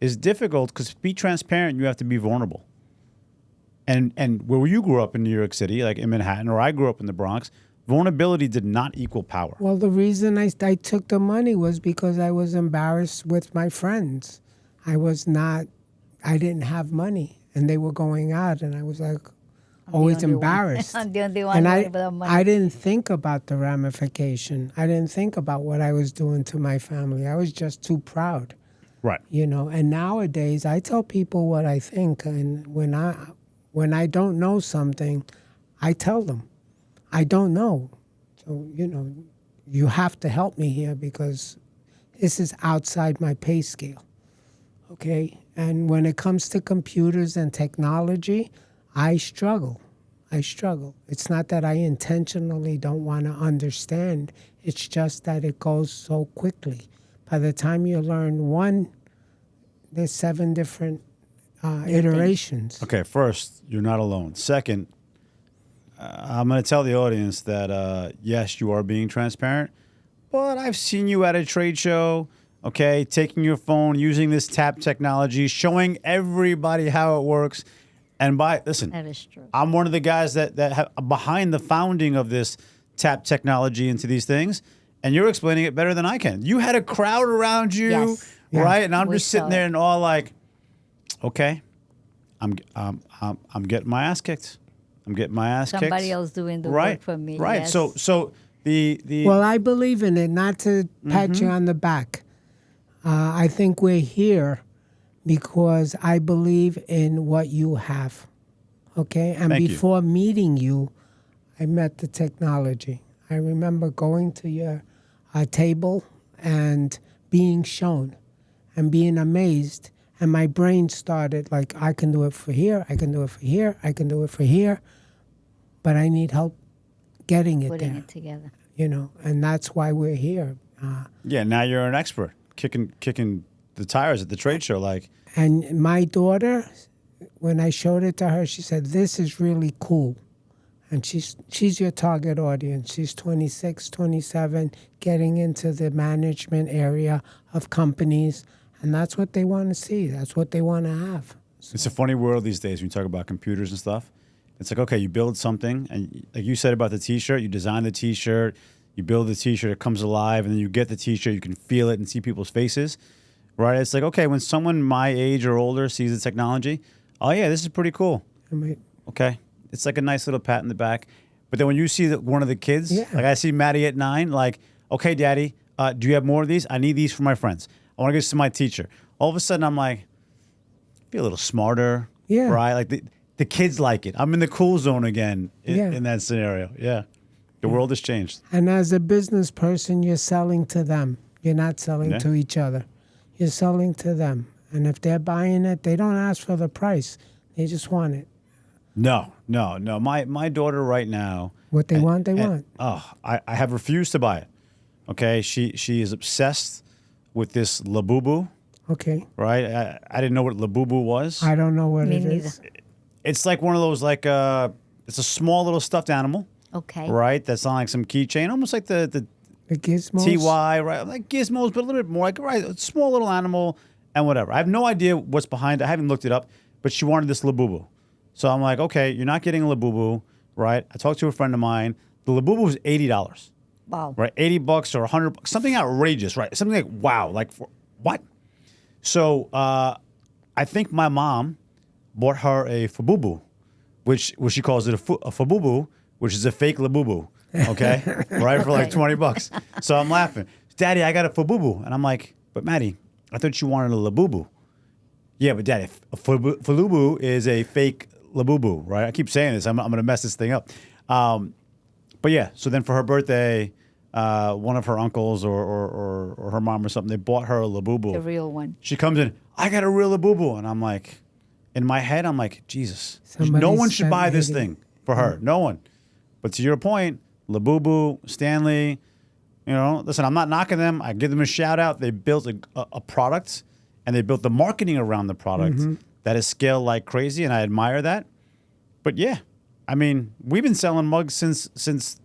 is difficult because to be transparent, you have to be vulnerable. And where you grew up in New York City, like in Manhattan, or I grew up in the Bronx, vulnerability did not equal power. Well, the reason I took the money was because I was embarrassed with my friends. I didn't have money, and they were going out, and I was like always embarrassed. I'm the only one And without money. I didn't think about the ramification. I didn't think about what I was doing to my family. I was just too proud, Right. And nowadays I tell people what I think, and when I don't know something, I tell them, I don't know. So, you have to help me here because this is outside my pay scale. Okay? And when it comes to computers and technology, I struggle. It's not that I intentionally don't want to understand. It's just that it goes so quickly. By the time you learn one, there's 7 different iterations. Okay, first, you're not alone. Second, I'm going to tell the audience that, yes, you are being transparent, but I've seen you at a trade show, okay, taking your phone, using this tap technology, showing everybody how it works. And listen, That is true. I'm one of the guys that have behind the founding of this tap technology into these things, and you're explaining it better than I can. You had a crowd around you, Yes. right? And I'm We just sitting saw there it. and all like, okay, I'm getting my ass kicked. I'm getting my ass kicked. Somebody else doing the Right. work for me. Right. Yes. So the Well, I believe in it, not to pat you on the back. I think we're here because I believe in what you have. Okay? And Thank you. before meeting you, I met the technology. I remember going to your table and being shown and being amazed. And my brain started like, I can do it for here, I can do it for here, I can do it for here, but I need help getting it putting there. it together. And that's why we're here. yeah, now you're an expert, kicking the tires at the trade show. Like, And my daughter, when I showed it to her, she said, "This is really cool." And she's your target audience. She's 26, 27, getting into the management area of companies. And that's what they want to see. That's what they want to have. it's a funny world these days when you talk about computers and stuff. It's like, okay, you build something, and like you said about the T-shirt, you design the T-shirt, you build the T-shirt, it comes alive, and then you get the T-shirt, you can feel it and see people's faces, right? It's like, okay, when someone my age or older sees the technology, oh yeah, this is pretty cool. Okay, it's like a nice little pat in the back. But then when you see one of the kids, Yeah. like I see Maddie at 9, like, okay, Daddy, do you have more of these? I need these for my friends. I want to give this to my teacher. All of a sudden, I'm like, be a little smarter, Yeah. right? Like the kids like it. I'm in the cool zone again Yeah. in that scenario. Yeah, the world has changed. And as a business person, you're selling to them. You're not selling Yeah. to each other. You're selling to them. And if they're buying it, they don't ask for the price. They just want it. No. My daughter right now. What they want, they and- want. Oh, I have refused to buy it. Okay, she is obsessed with this Labubu. Okay. Right? I didn't know what Labubu was. I don't know what Me it neither. is. It's like one of those it's a small little stuffed animal. Okay. right? That's on like some keychain, almost like the gizmos. TY, right? Like gizmos, but a little bit more like, right, a small little animal and whatever. I have no idea what's behind it. I haven't looked it up, but she wanted this Labubu. So I'm like, okay, you're not getting a Labubu, right? I talked to a friend of mine. The Labubu was $80, Wow. right? $80 or $100, something outrageous, right? Something like, wow, like, for, what? So I think my mom bought her a Fabubu, which she calls it a Fabubu, which is a fake Labubu. Okay, right, for like $20. So I'm laughing. Daddy, I got a Fabubu, and I'm like, but Maddie, I thought you wanted a Labubu. Yeah, but Daddy, a Fabubu is a fake Labubu, right? I keep saying this. I'm going to mess this thing up. But yeah, so then for her birthday, one of her uncles or her mom or something, they bought her a Labubu. The real one. She comes in, I got a real Labubu, and I'm like, in my head, I'm like, Jesus, Somebody no one should spent buy this 80. thing for her. No one. But to your point, Labubu, Stanley, you know, listen, I'm not knocking them. I give them a shout out. They built a product, and they built the marketing around the product that is scaled like crazy, and I admire that. But yeah, I mean, we've been selling mugs since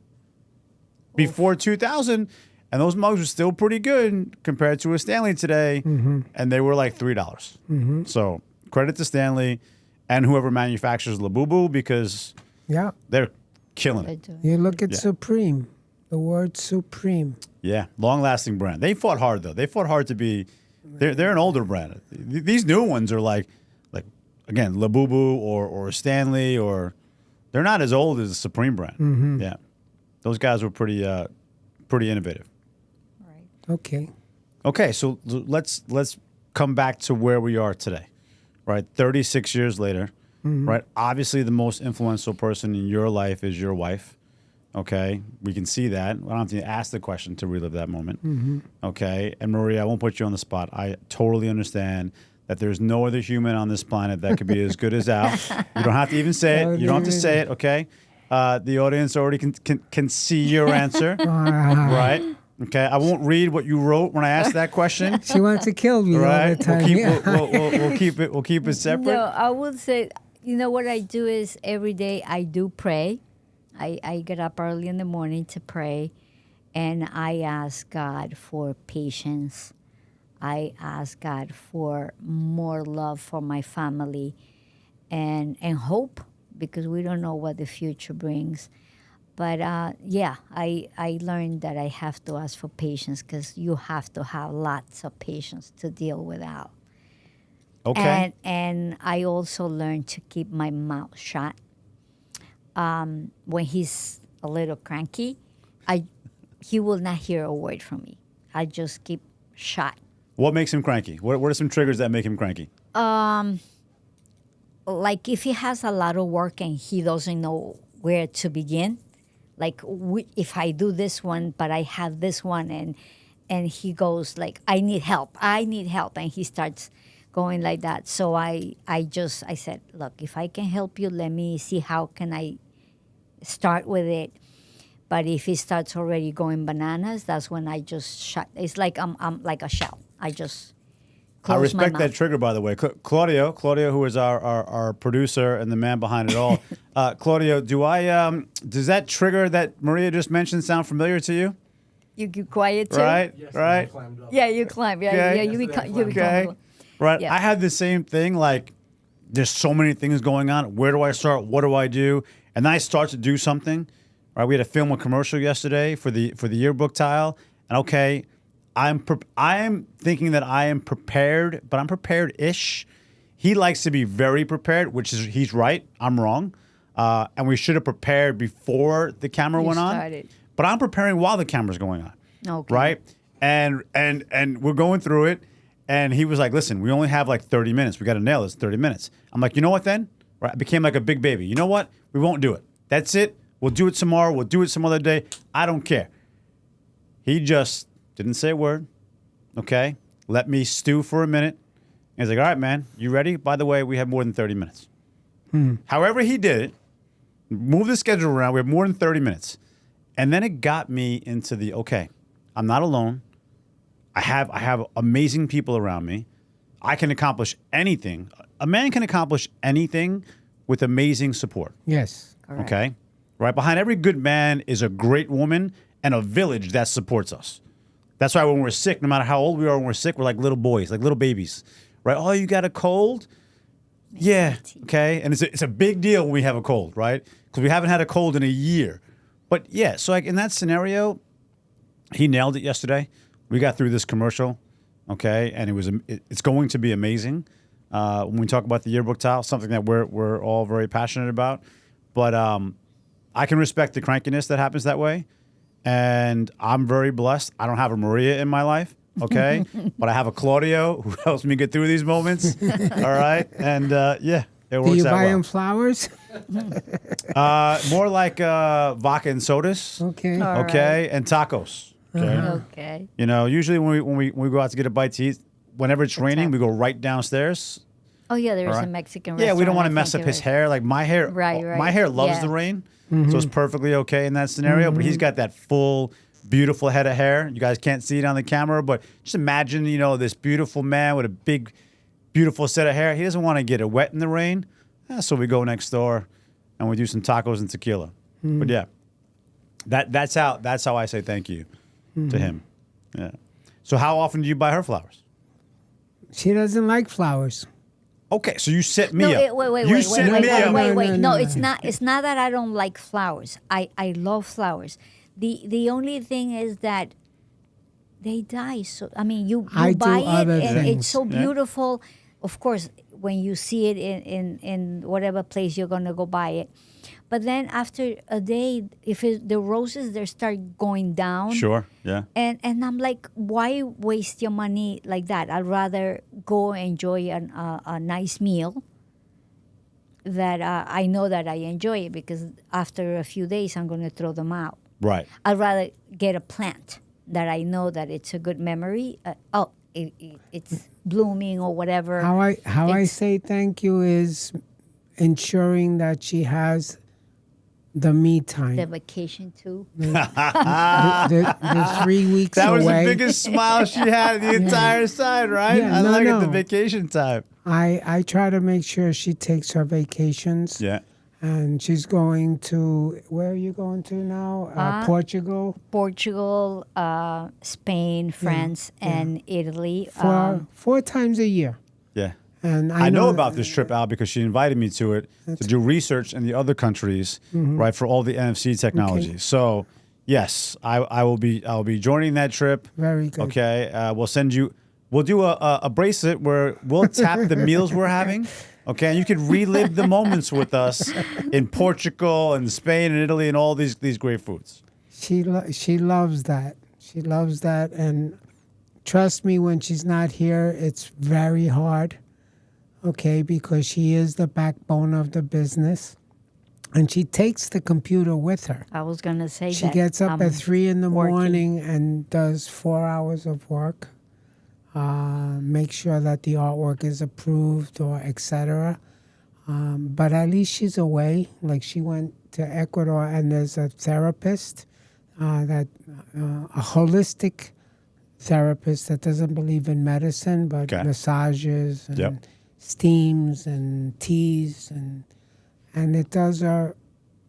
before 2000, and those mugs were still pretty good compared to a Stanley today, and they were like $3. So credit to Stanley and whoever manufactures Labubu, because Yeah. they're killing it. You look at Yeah. Supreme, the word Supreme. Yeah, long-lasting brand. They fought hard though. They fought hard to be. They're an older brand. These new ones are like again Labubu or Stanley, or they're not as old as the Supreme brand. Yeah, those guys were pretty innovative. Right. Okay. Okay, so let's come back to where we are today, right? 36 years later, right? Obviously, the most influential person in your life is your wife. Okay, we can see that. I don't have to ask the question to relive that moment. Okay, and Maria, I won't put you on the spot. I totally understand that there's no other human on this planet that could be as good as Al. You don't have to even say it. You don't have to say it. Okay, the audience already can see your answer, right? Okay, I won't read what you wrote when I asked that question. She wants to kill me all Right? the time. We'll keep it separate. No, I would say, you know what I do is every day I do pray. I get up early in the morning to pray, and I ask God for patience. I ask God for more love for my family and hope, because we don't know what the future brings. But yeah, I learned that I have to ask for patience, because you have to have lots of patience to deal with Al. Okay. And I also learned to keep my mouth shut. When he's a little cranky, he will not hear a word from me. I just keep shut. What makes him cranky? What are some triggers that make him cranky? Like if he has a lot of work and he doesn't know where to begin. Like if I do this one, but I have this one, and he goes like, I need help, and he starts going like that. So I said, look, if I can help you, let me see how can I start with it. But if he starts already going bananas, that's when I just shut. It's like I'm like a shell. I just close I respect my that mouth. trigger, by the way. Claudio, who is our producer and the man behind it all. Claudio, does that trigger that Maria just mentioned sound familiar to you? You keep quiet too. Right, Yes, right. I climbed up. Yeah, you climb. Yeah, Okay. yeah. You become. You become. Okay. Right. Yeah. I had the same thing. Like, there's so many things going on. Where do I start? What do I do? And then I start to do something. Right. We had to film a commercial yesterday for the yearbook tile. And okay, I'm thinking that I am prepared, but I'm prepared-ish. He likes to be very prepared, which is he's right. I'm wrong. And we should have prepared before the camera You went on. started. But I'm preparing while the camera's going on. Okay. Right? And we're going through it. And he was like, listen, we only have like 30 minutes. We got to nail this 30 minutes. I'm like, you know what then? Right? I became like a big baby. You know what? We won't do it. That's it. We'll do it tomorrow. We'll do it some other day. I don't care. He just didn't say a word. Okay? Let me stew for a minute. And he's like, all right, man, you ready? By the way, we have more than 30 minutes. However he did it, move the schedule around. We have more than 30 minutes. And then it got me into the, okay, I'm not alone. I have amazing people around me. I can accomplish anything. A man can accomplish anything with amazing support. Yes. Correct. Okay? right? Behind every good man is a great woman and a village that supports us. That's why when we're sick, no matter how old we are, when we're sick, we're like little boys, like little babies, right? Oh, you got a cold? Yeah, okay. And it's a big deal when we have a cold, right? Because we haven't had a cold in a year. But yeah, so like in that scenario, he nailed it yesterday. We got through this commercial, okay, and it's going to be amazing. When we talk about the yearbook tile, something that we're all very passionate about. But I can respect the crankiness that happens that way. And I'm very blessed. I don't have a Maria in my life, okay? But I have a Claudio who helps me get through these moments, all right? And yeah, it works out well. Do you buy him flowers? More like vodka and sodas, Okay. okay, and tacos. Okay. Okay. You know, usually when we go out to get a bite to eat, whenever it's raining, we go right downstairs. Oh yeah, there's Right. a Mexican Yeah, restaurant. we don't want I to mess think up it his is. hair. Like my hair, Right, my hair loves yeah. the rain, so it's perfectly okay in that scenario. But he's got that full, beautiful head of hair. You guys can't see it on the camera, but just imagine, you know, this beautiful man with a big, beautiful set of hair. He doesn't want to get it wet in the rain, so we go next door and we do some tacos and tequila. But yeah, that's how I say thank you to him. Yeah. So how often do you buy her flowers? She doesn't like flowers. Okay, so you set me No, up. wait. You set me up. No, No, it's not. It's not that I don't like flowers. I love flowers. The only thing is that they die. So I mean, you I do buy it other and things. it's so Yeah. beautiful. Of course, when you see it in whatever place you're gonna go buy it, but then after a day, the roses they start going down. Sure. Yeah. And I'm like, why waste your money like that? I'd rather go enjoy a nice meal that I know that I enjoy it because after a few days I'm going to throw them out. Right. I'd rather get a plant that I know that it's a good memory. It's blooming or whatever. How I It's- say thank you is ensuring that she has the me time. The vacation too. The 3 weeks That was away. the biggest smile she had the entire side, right? Yeah, I no, like it, the no. vacation time. I try to make sure she takes her vacations. Yeah. And she's going to, where are you going to now? Portugal. Portugal, Spain, France, and Italy. Four times a year. Yeah. And I know about this trip, Al, because she invited me to it to do research in the other countries, right, for all the NFC technology. Okay. So, yes, I'll be joining that trip. Very good. Okay. We'll do a bracelet where we'll tap the meals we're having. Okay, and you can relive the moments with us in Portugal and Spain and Italy and all these great foods. She loves that. She loves that. And trust me, when she's not here, it's very hard. Okay, because she is the backbone of the business. And she takes the computer with her. I was going to say She that. gets up at 3 in the working. morning and does 4 hours of work. Make sure that the artwork is approved or etc. But at least she's away. Like she went to Ecuador and there's a therapist, a holistic therapist that doesn't believe in medicine, but Okay. massages and Yep. steams and teas and it does her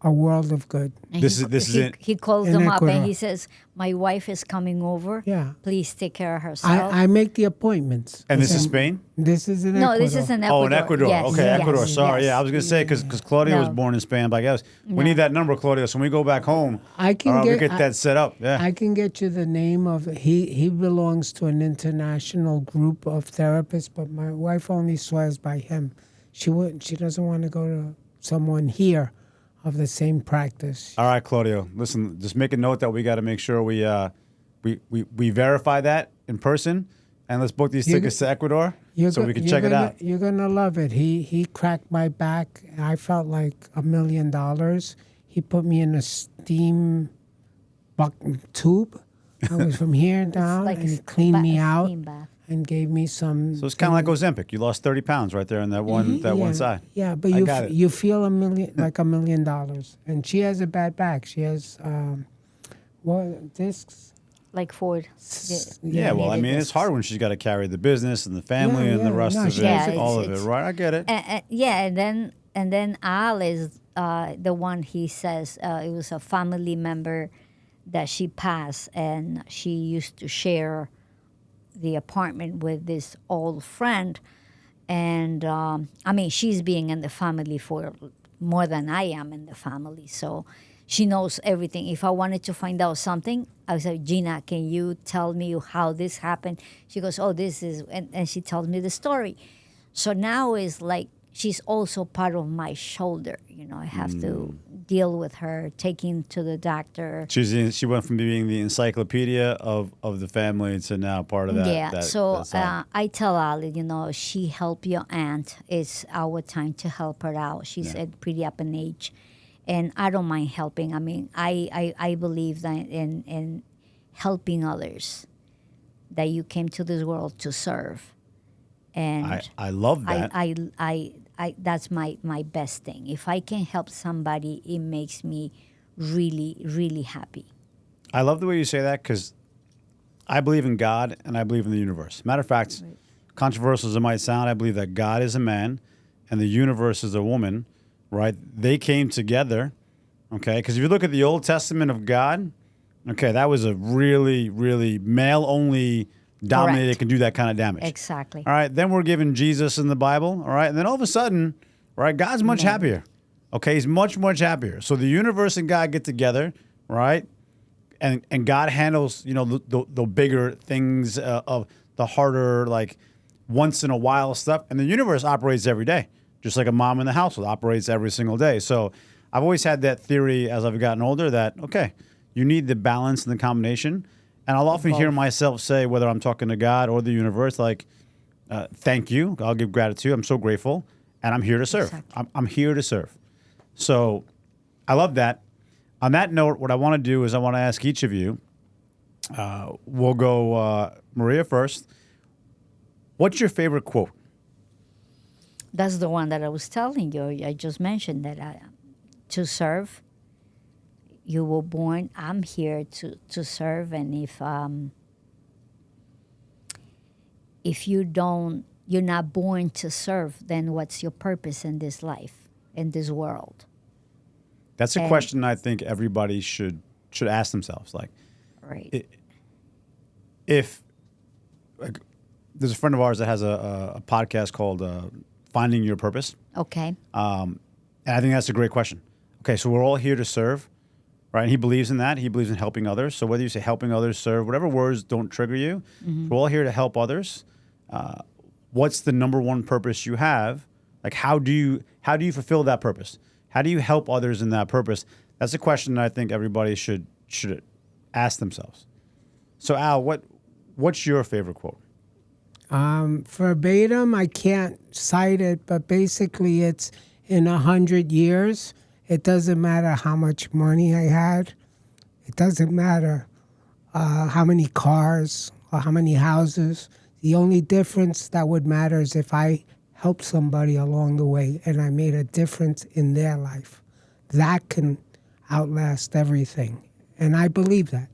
a world of good. And This is it. He calls In them up Ecuador. and he says, "My wife is coming over. Yeah. Please take care of herself." I make the appointments. And this is Spain? This is in no, Ecuador. this is in Ecuador. Oh, in Ecuador. Yes, Okay, yes, Ecuador. Sorry. yes. Yeah, I was going to say, because Claudia was No. born in Spain. But I guess we need that number, Claudia. So when we go back home, I can we get- get that set up. Yeah. I can get you the name of he belongs to an international group of therapists, but my wife only swears by him. She doesn't want to go to someone here of the same practice. All right, Claudio. Listen, just make a note that we got to make sure we verify that in person, and let's book these You tickets to Ecuador so we can you're check it gonna- out. You're gonna love it. He cracked my back. I felt like $1 million. He put me in a steam tube. I was from here down, Like and he a cleaned me a out steam bath. and gave me some. So it's kind of like Ozempic. You lost 30 pounds right there in that one one side. Yeah, but I you got it. you feel $1 million, and she has a bad back. She has discs. Like Ford. Yeah, well, I mean, it's hard when she's got to carry the business and the family Yeah, and the yeah. rest No, of she it, has it. all of It's- it, right? I get it. Yeah, and then Al is the one he says it was a family member that she passed, and she used to share the apartment with this old friend. And I mean, she's being in the family for more than I am in the family, so she knows everything. If I wanted to find out something, I would say, Gina, can you tell me how this happened? She goes, oh, this is, and she tells me the story. So now it's like she's also part of my shoulder. You know, I have to deal with her, taking to the doctor. She went from being the encyclopedia of the family to now part of that. Yeah. So that side. I tell Ali, you know, she helped your aunt. It's our time to help her out. She's pretty up in age, and I don't mind helping. I mean, I believe that in helping others, that you came to this world to serve, and I love that. I that's my best thing. If I can help somebody, it makes me really, really happy. I love the way you say that because I believe in God and I believe in the universe. Matter of fact, controversial as it might sound, I believe that God is a man and the universe is a woman, right? They came together, okay? Because if you look at the Old Testament of God, okay, that was a really, really male-only dominated, Correct. can do that kind of damage. Exactly. All right, then we're given Jesus in the Bible, all right? And then all of a sudden, right, God's much happier. Okay, he's much, much happier. So the universe and God get together, right? And God handles, you know, the bigger things of the harder, like once in a while stuff. And the universe operates every day, just like a mom in the household operates every single day. So I've always had that theory as I've gotten older that, okay, you need the balance and the combination. And I'll often hear myself say, whether I'm talking to God or the universe, like, thank you. I'll give gratitude. I'm so grateful. And I'm here to serve. Exactly. I'm here to serve. So I love that. On that note, what I want to do is I want to ask each of you, we'll go Maria first. What's your favorite quote? That's the one that I was telling you. I just mentioned that to serve. You were born. I'm here to serve, and if you're not born to serve, then what's your purpose in this life, in this world? That's a question I think everybody should ask themselves. Like, Right. if like, there's a friend of ours that has a podcast called Finding Your Purpose. Okay. And I think that's a great question. Okay, so we're all here to serve, right? And he believes in that. He believes in helping others. So whether you say helping others, serve, whatever words don't trigger you, we're all here to help others. What's the number one purpose you have? Like, how do you fulfill that purpose? How do you help others in that purpose? That's a question that I think everybody should ask themselves. So Al, what's your favorite quote? Verbatim, I can't cite it, but basically it's in 100 years, it doesn't matter how much money I had. It doesn't matter how many cars or how many houses. The only difference that would matter is if I helped somebody along the way and I made a difference in their life. That can outlast everything. And I believe that.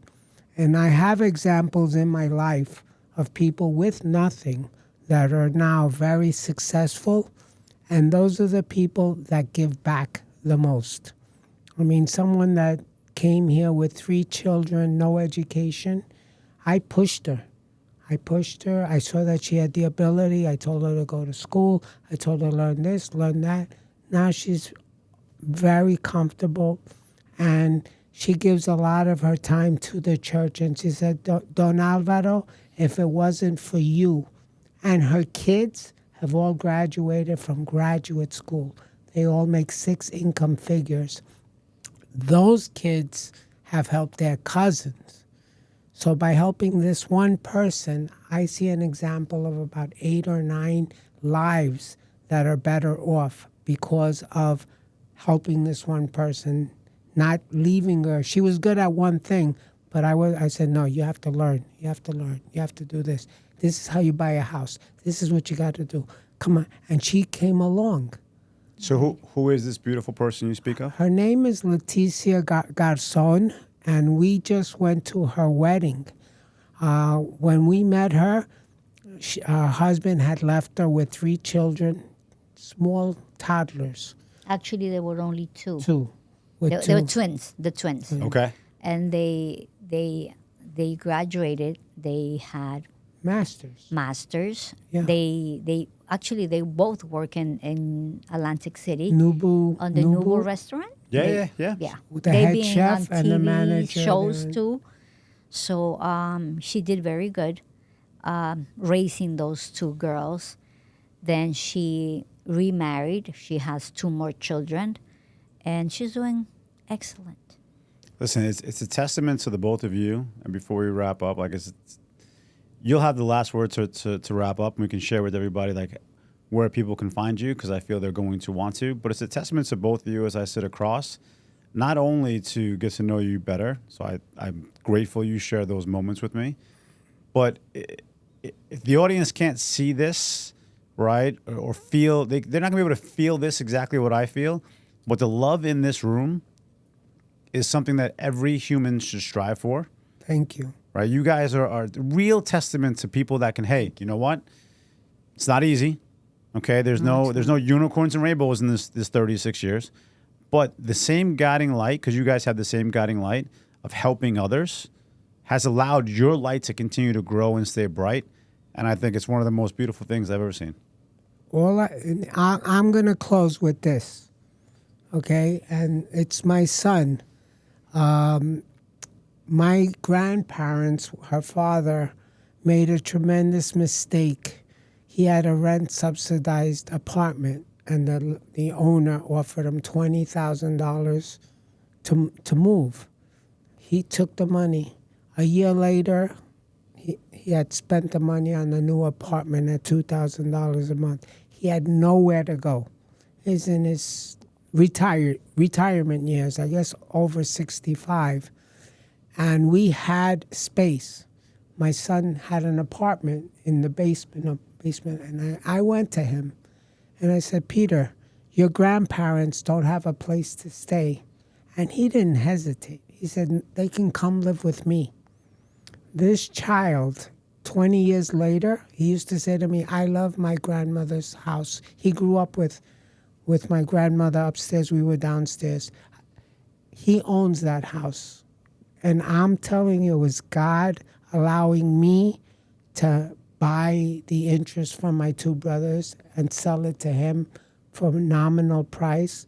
And I have examples in my life of people with nothing that are now very successful. And those are the people that give back the most. I mean, someone that came here with 3 children, no education, I pushed her. I saw that she had the ability. I told her to go to school. I told her to learn this, learn that. Now she's very comfortable, and she gives a lot of her time to the church. And she said, Don Alvaro, if it wasn't for you, and her kids have all graduated from graduate school. They all make 6 income figures. Those kids have helped their cousins. So by helping this one person, I see an example of about 8 or 9 lives that are better off because of helping this one person, not leaving her. She was good at one thing, but I said, no, you have to learn. You have to learn. You have to do this. This is how you buy a house. This is what you got to do. Come on. And she came along. So who is this beautiful person you speak of? Her name is Leticia Garzon, and we just went to her wedding. When we met her, her husband had left her with 3 children, small toddlers. Actually, there were only two. Two. With They were two. twins, the twins. Okay. And they graduated. They had Masters. masters. Yeah. They both work in Atlantic City Nubu. on the Nubu restaurant. Yeah, yeah. Yeah. With the They head being chef on and the TV manager shows there. too. So she did very good raising those two girls. Then she remarried. She has two more children, and she's doing excellent. Listen, it's a testament to the both of you. And before we wrap up, like you'll have the last word to wrap up, and we can share with everybody like where people can find you, because I feel they're going to want to. But it's a testament to both of you as I sit across, not only to get to know you better. So I'm grateful you share those moments with me. But if the audience can't see this, right, or feel, they're not going to be able to feel this exactly what I feel. But the love in this room is something that every human should strive for. Thank you. Right? You guys are the real testament to people that can, hey, you know what? It's not easy. Okay, there's no unicorns and rainbows in this 36 years. But the same guiding light, because you guys have the same guiding light of helping others, has allowed your light to continue to grow and stay bright. And I think it's one of the most beautiful things I've ever seen. I'm going to close with this, okay? And it's my son. My grandparents, her father, made a tremendous mistake. He had a rent-subsidized apartment, and the owner offered him $20,000 to move. He took the money. A year later, he had spent the money on the new apartment at $2,000 a month. He had nowhere to go. He's in his retirement years, I guess over 65. And we had space. My son had an apartment in the basement, and I went to him and I said, Peter, your grandparents don't have a place to stay. And he didn't hesitate. He said, they can come live with me. This child, 20 years later, he used to say to me, I love my grandmother's house. He grew up with my grandmother upstairs. We were downstairs. He owns that house. And I'm telling you, it was God allowing me to buy the interest from my two brothers and sell it to him for a nominal price.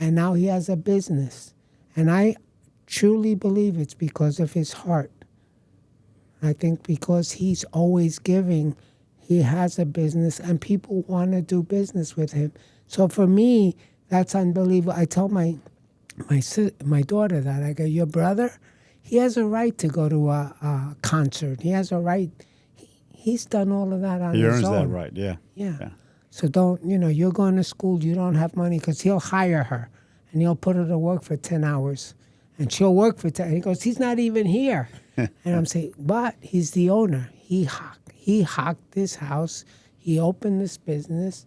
And now he has a business. And I truly believe it's because of his heart. I think because he's always giving, he has a business and people want to do business with him. So for me, that's unbelievable. I tell my daughter that. I go, your brother, he has a right to go to a concert. He has a right. He's done all of that on his own. He earns that right, yeah. Yeah. So don't, you're going to school, you don't have money, because he'll hire her and he'll put her to work for 10 hours. And she'll work for 10. And he goes, he's not even here. And I'm saying, but he's the owner. He hocked this house. He opened this business.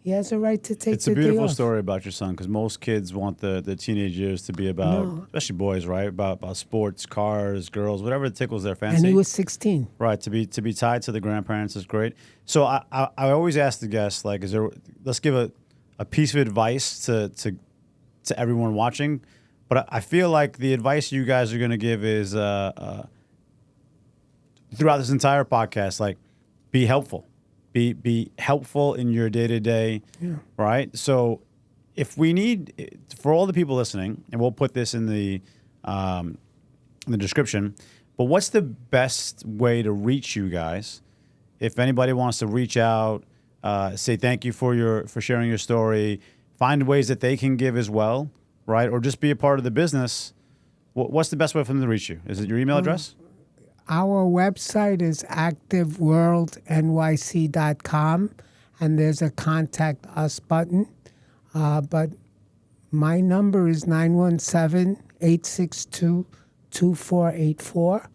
He has a right to take It's the a beautiful day off. story about your son, because most kids want the teenage years to be about, especially boys, right? About sports, cars, girls, whatever tickles their fancy. And he was 16. Right, to be tied to the grandparents is great. So I always ask the guests, like, let's give a piece of advice to everyone watching. But I feel like the advice you guys are going to give is throughout this entire podcast, like, be helpful. Be helpful in your day-to-day, right? So if we need, for all the people listening, and we'll put this in the description, but what's the best way to reach you guys? If anybody wants to reach out, say thank you for sharing your story, find ways that they can give as well, right? Or just be a part of the business, what's the best way for them to reach you? Is it your email address? Our website is activeworldnyc.com, and there's a Contact Us button. But my number is 917-862-2484,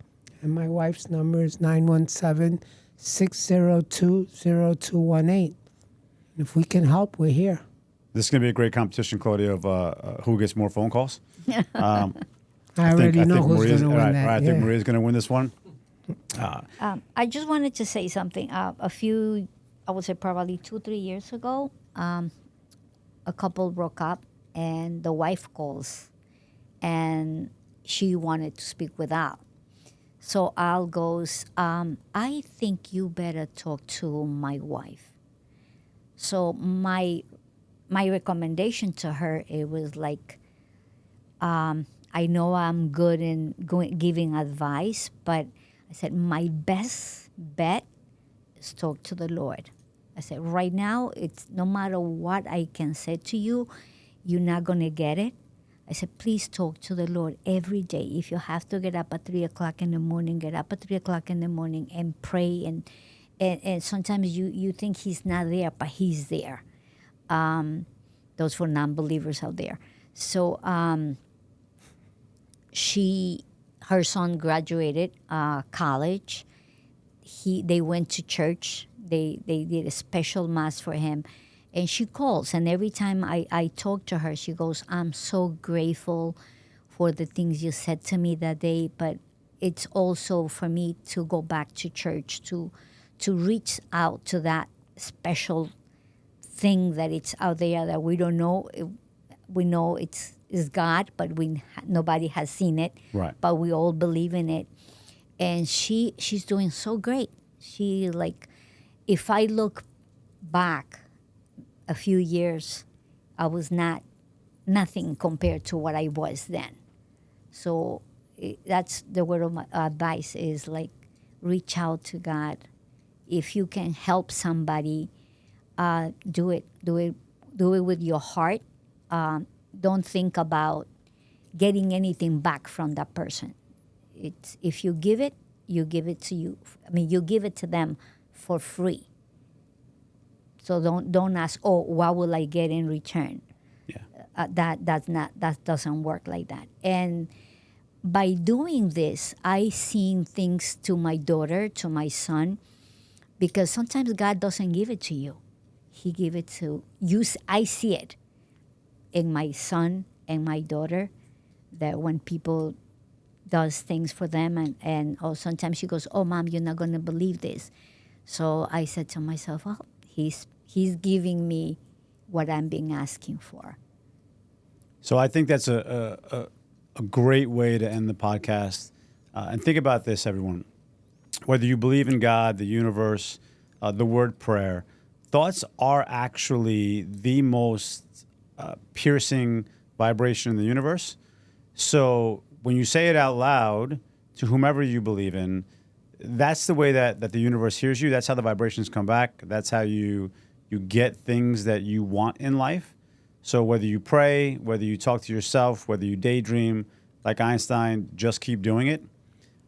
and my wife's number is 917-602-0218. If we can help, we're here. This is going to be a great competition, Claudia, of who gets more phone calls. I already know who's going to win that. I think Maria's going to win this one. I just wanted to say something. I would say probably 2-3 years ago, a a couple broke up, and the wife calls, and she wanted to speak with Al. So Al goes, I think you better talk to my wife. So my recommendation to her, it was like, I know I'm good in giving advice, but I said my best bet is talk to the Lord. I said right now, it's no matter what I can say to you, you're not gonna get it. I said, please talk to the Lord every day. If you have to get up at 3 o'clock in the morning, get up at 3 o'clock in the morning and pray. And sometimes you think he's not there, but he's there. Those for non-believers out there. So her son graduated college. They went to church. They did a special mass for him. And she calls, and every time I talk to her, she goes, I'm so grateful for the things you said to me that day, but it's also for me to go back to church, to reach out to that special thing that it's out there that we don't know. We know it's God, but nobody has seen it. Right. But we all believe in it. And she's doing so great. She, like, if I look back a few years, I was nothing compared to what I was then. So that's the word of my advice is like, reach out to God. If you can help somebody, do it. Do it with your heart. Don't think about getting anything back from that person. It's if you give it to you. I mean, you give it to them for free. So don't ask, oh, what will I get in return? Yeah. That doesn't work like that. And by doing this, I seen things to my daughter, to my son, because sometimes God doesn't give it to you. He give it to you. I see it in my son and my daughter, that when people does things for them, and oh, sometimes she goes, oh, Mom, you're not going to believe this. So I said to myself, oh, he's giving me what I'm being asking for. So I think that's a great way to end the podcast. And think about this, everyone. Whether you believe in God, the universe, the word prayer, thoughts are actually the most piercing vibration in the universe. So when you say it out loud to whomever you believe in, that's the way that the universe hears you. That's how the vibrations come back. That's how you get things that you want in life. So whether you pray, whether you talk to yourself, whether you daydream, like Einstein, just keep doing it.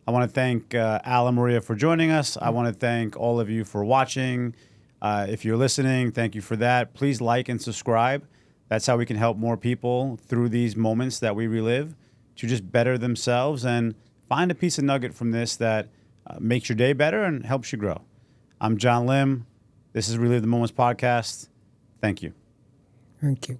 I want to thank Alvaro Maria for joining us. I want to thank all of you for watching. If you're listening, thank you for that. Please like and subscribe. That's how we can help more people through these moments that we relive to just better themselves and find a piece of nugget from this that makes your day better and helps you grow. I'm John Lim. This is Relive the Moments podcast. Thank you. Thank you.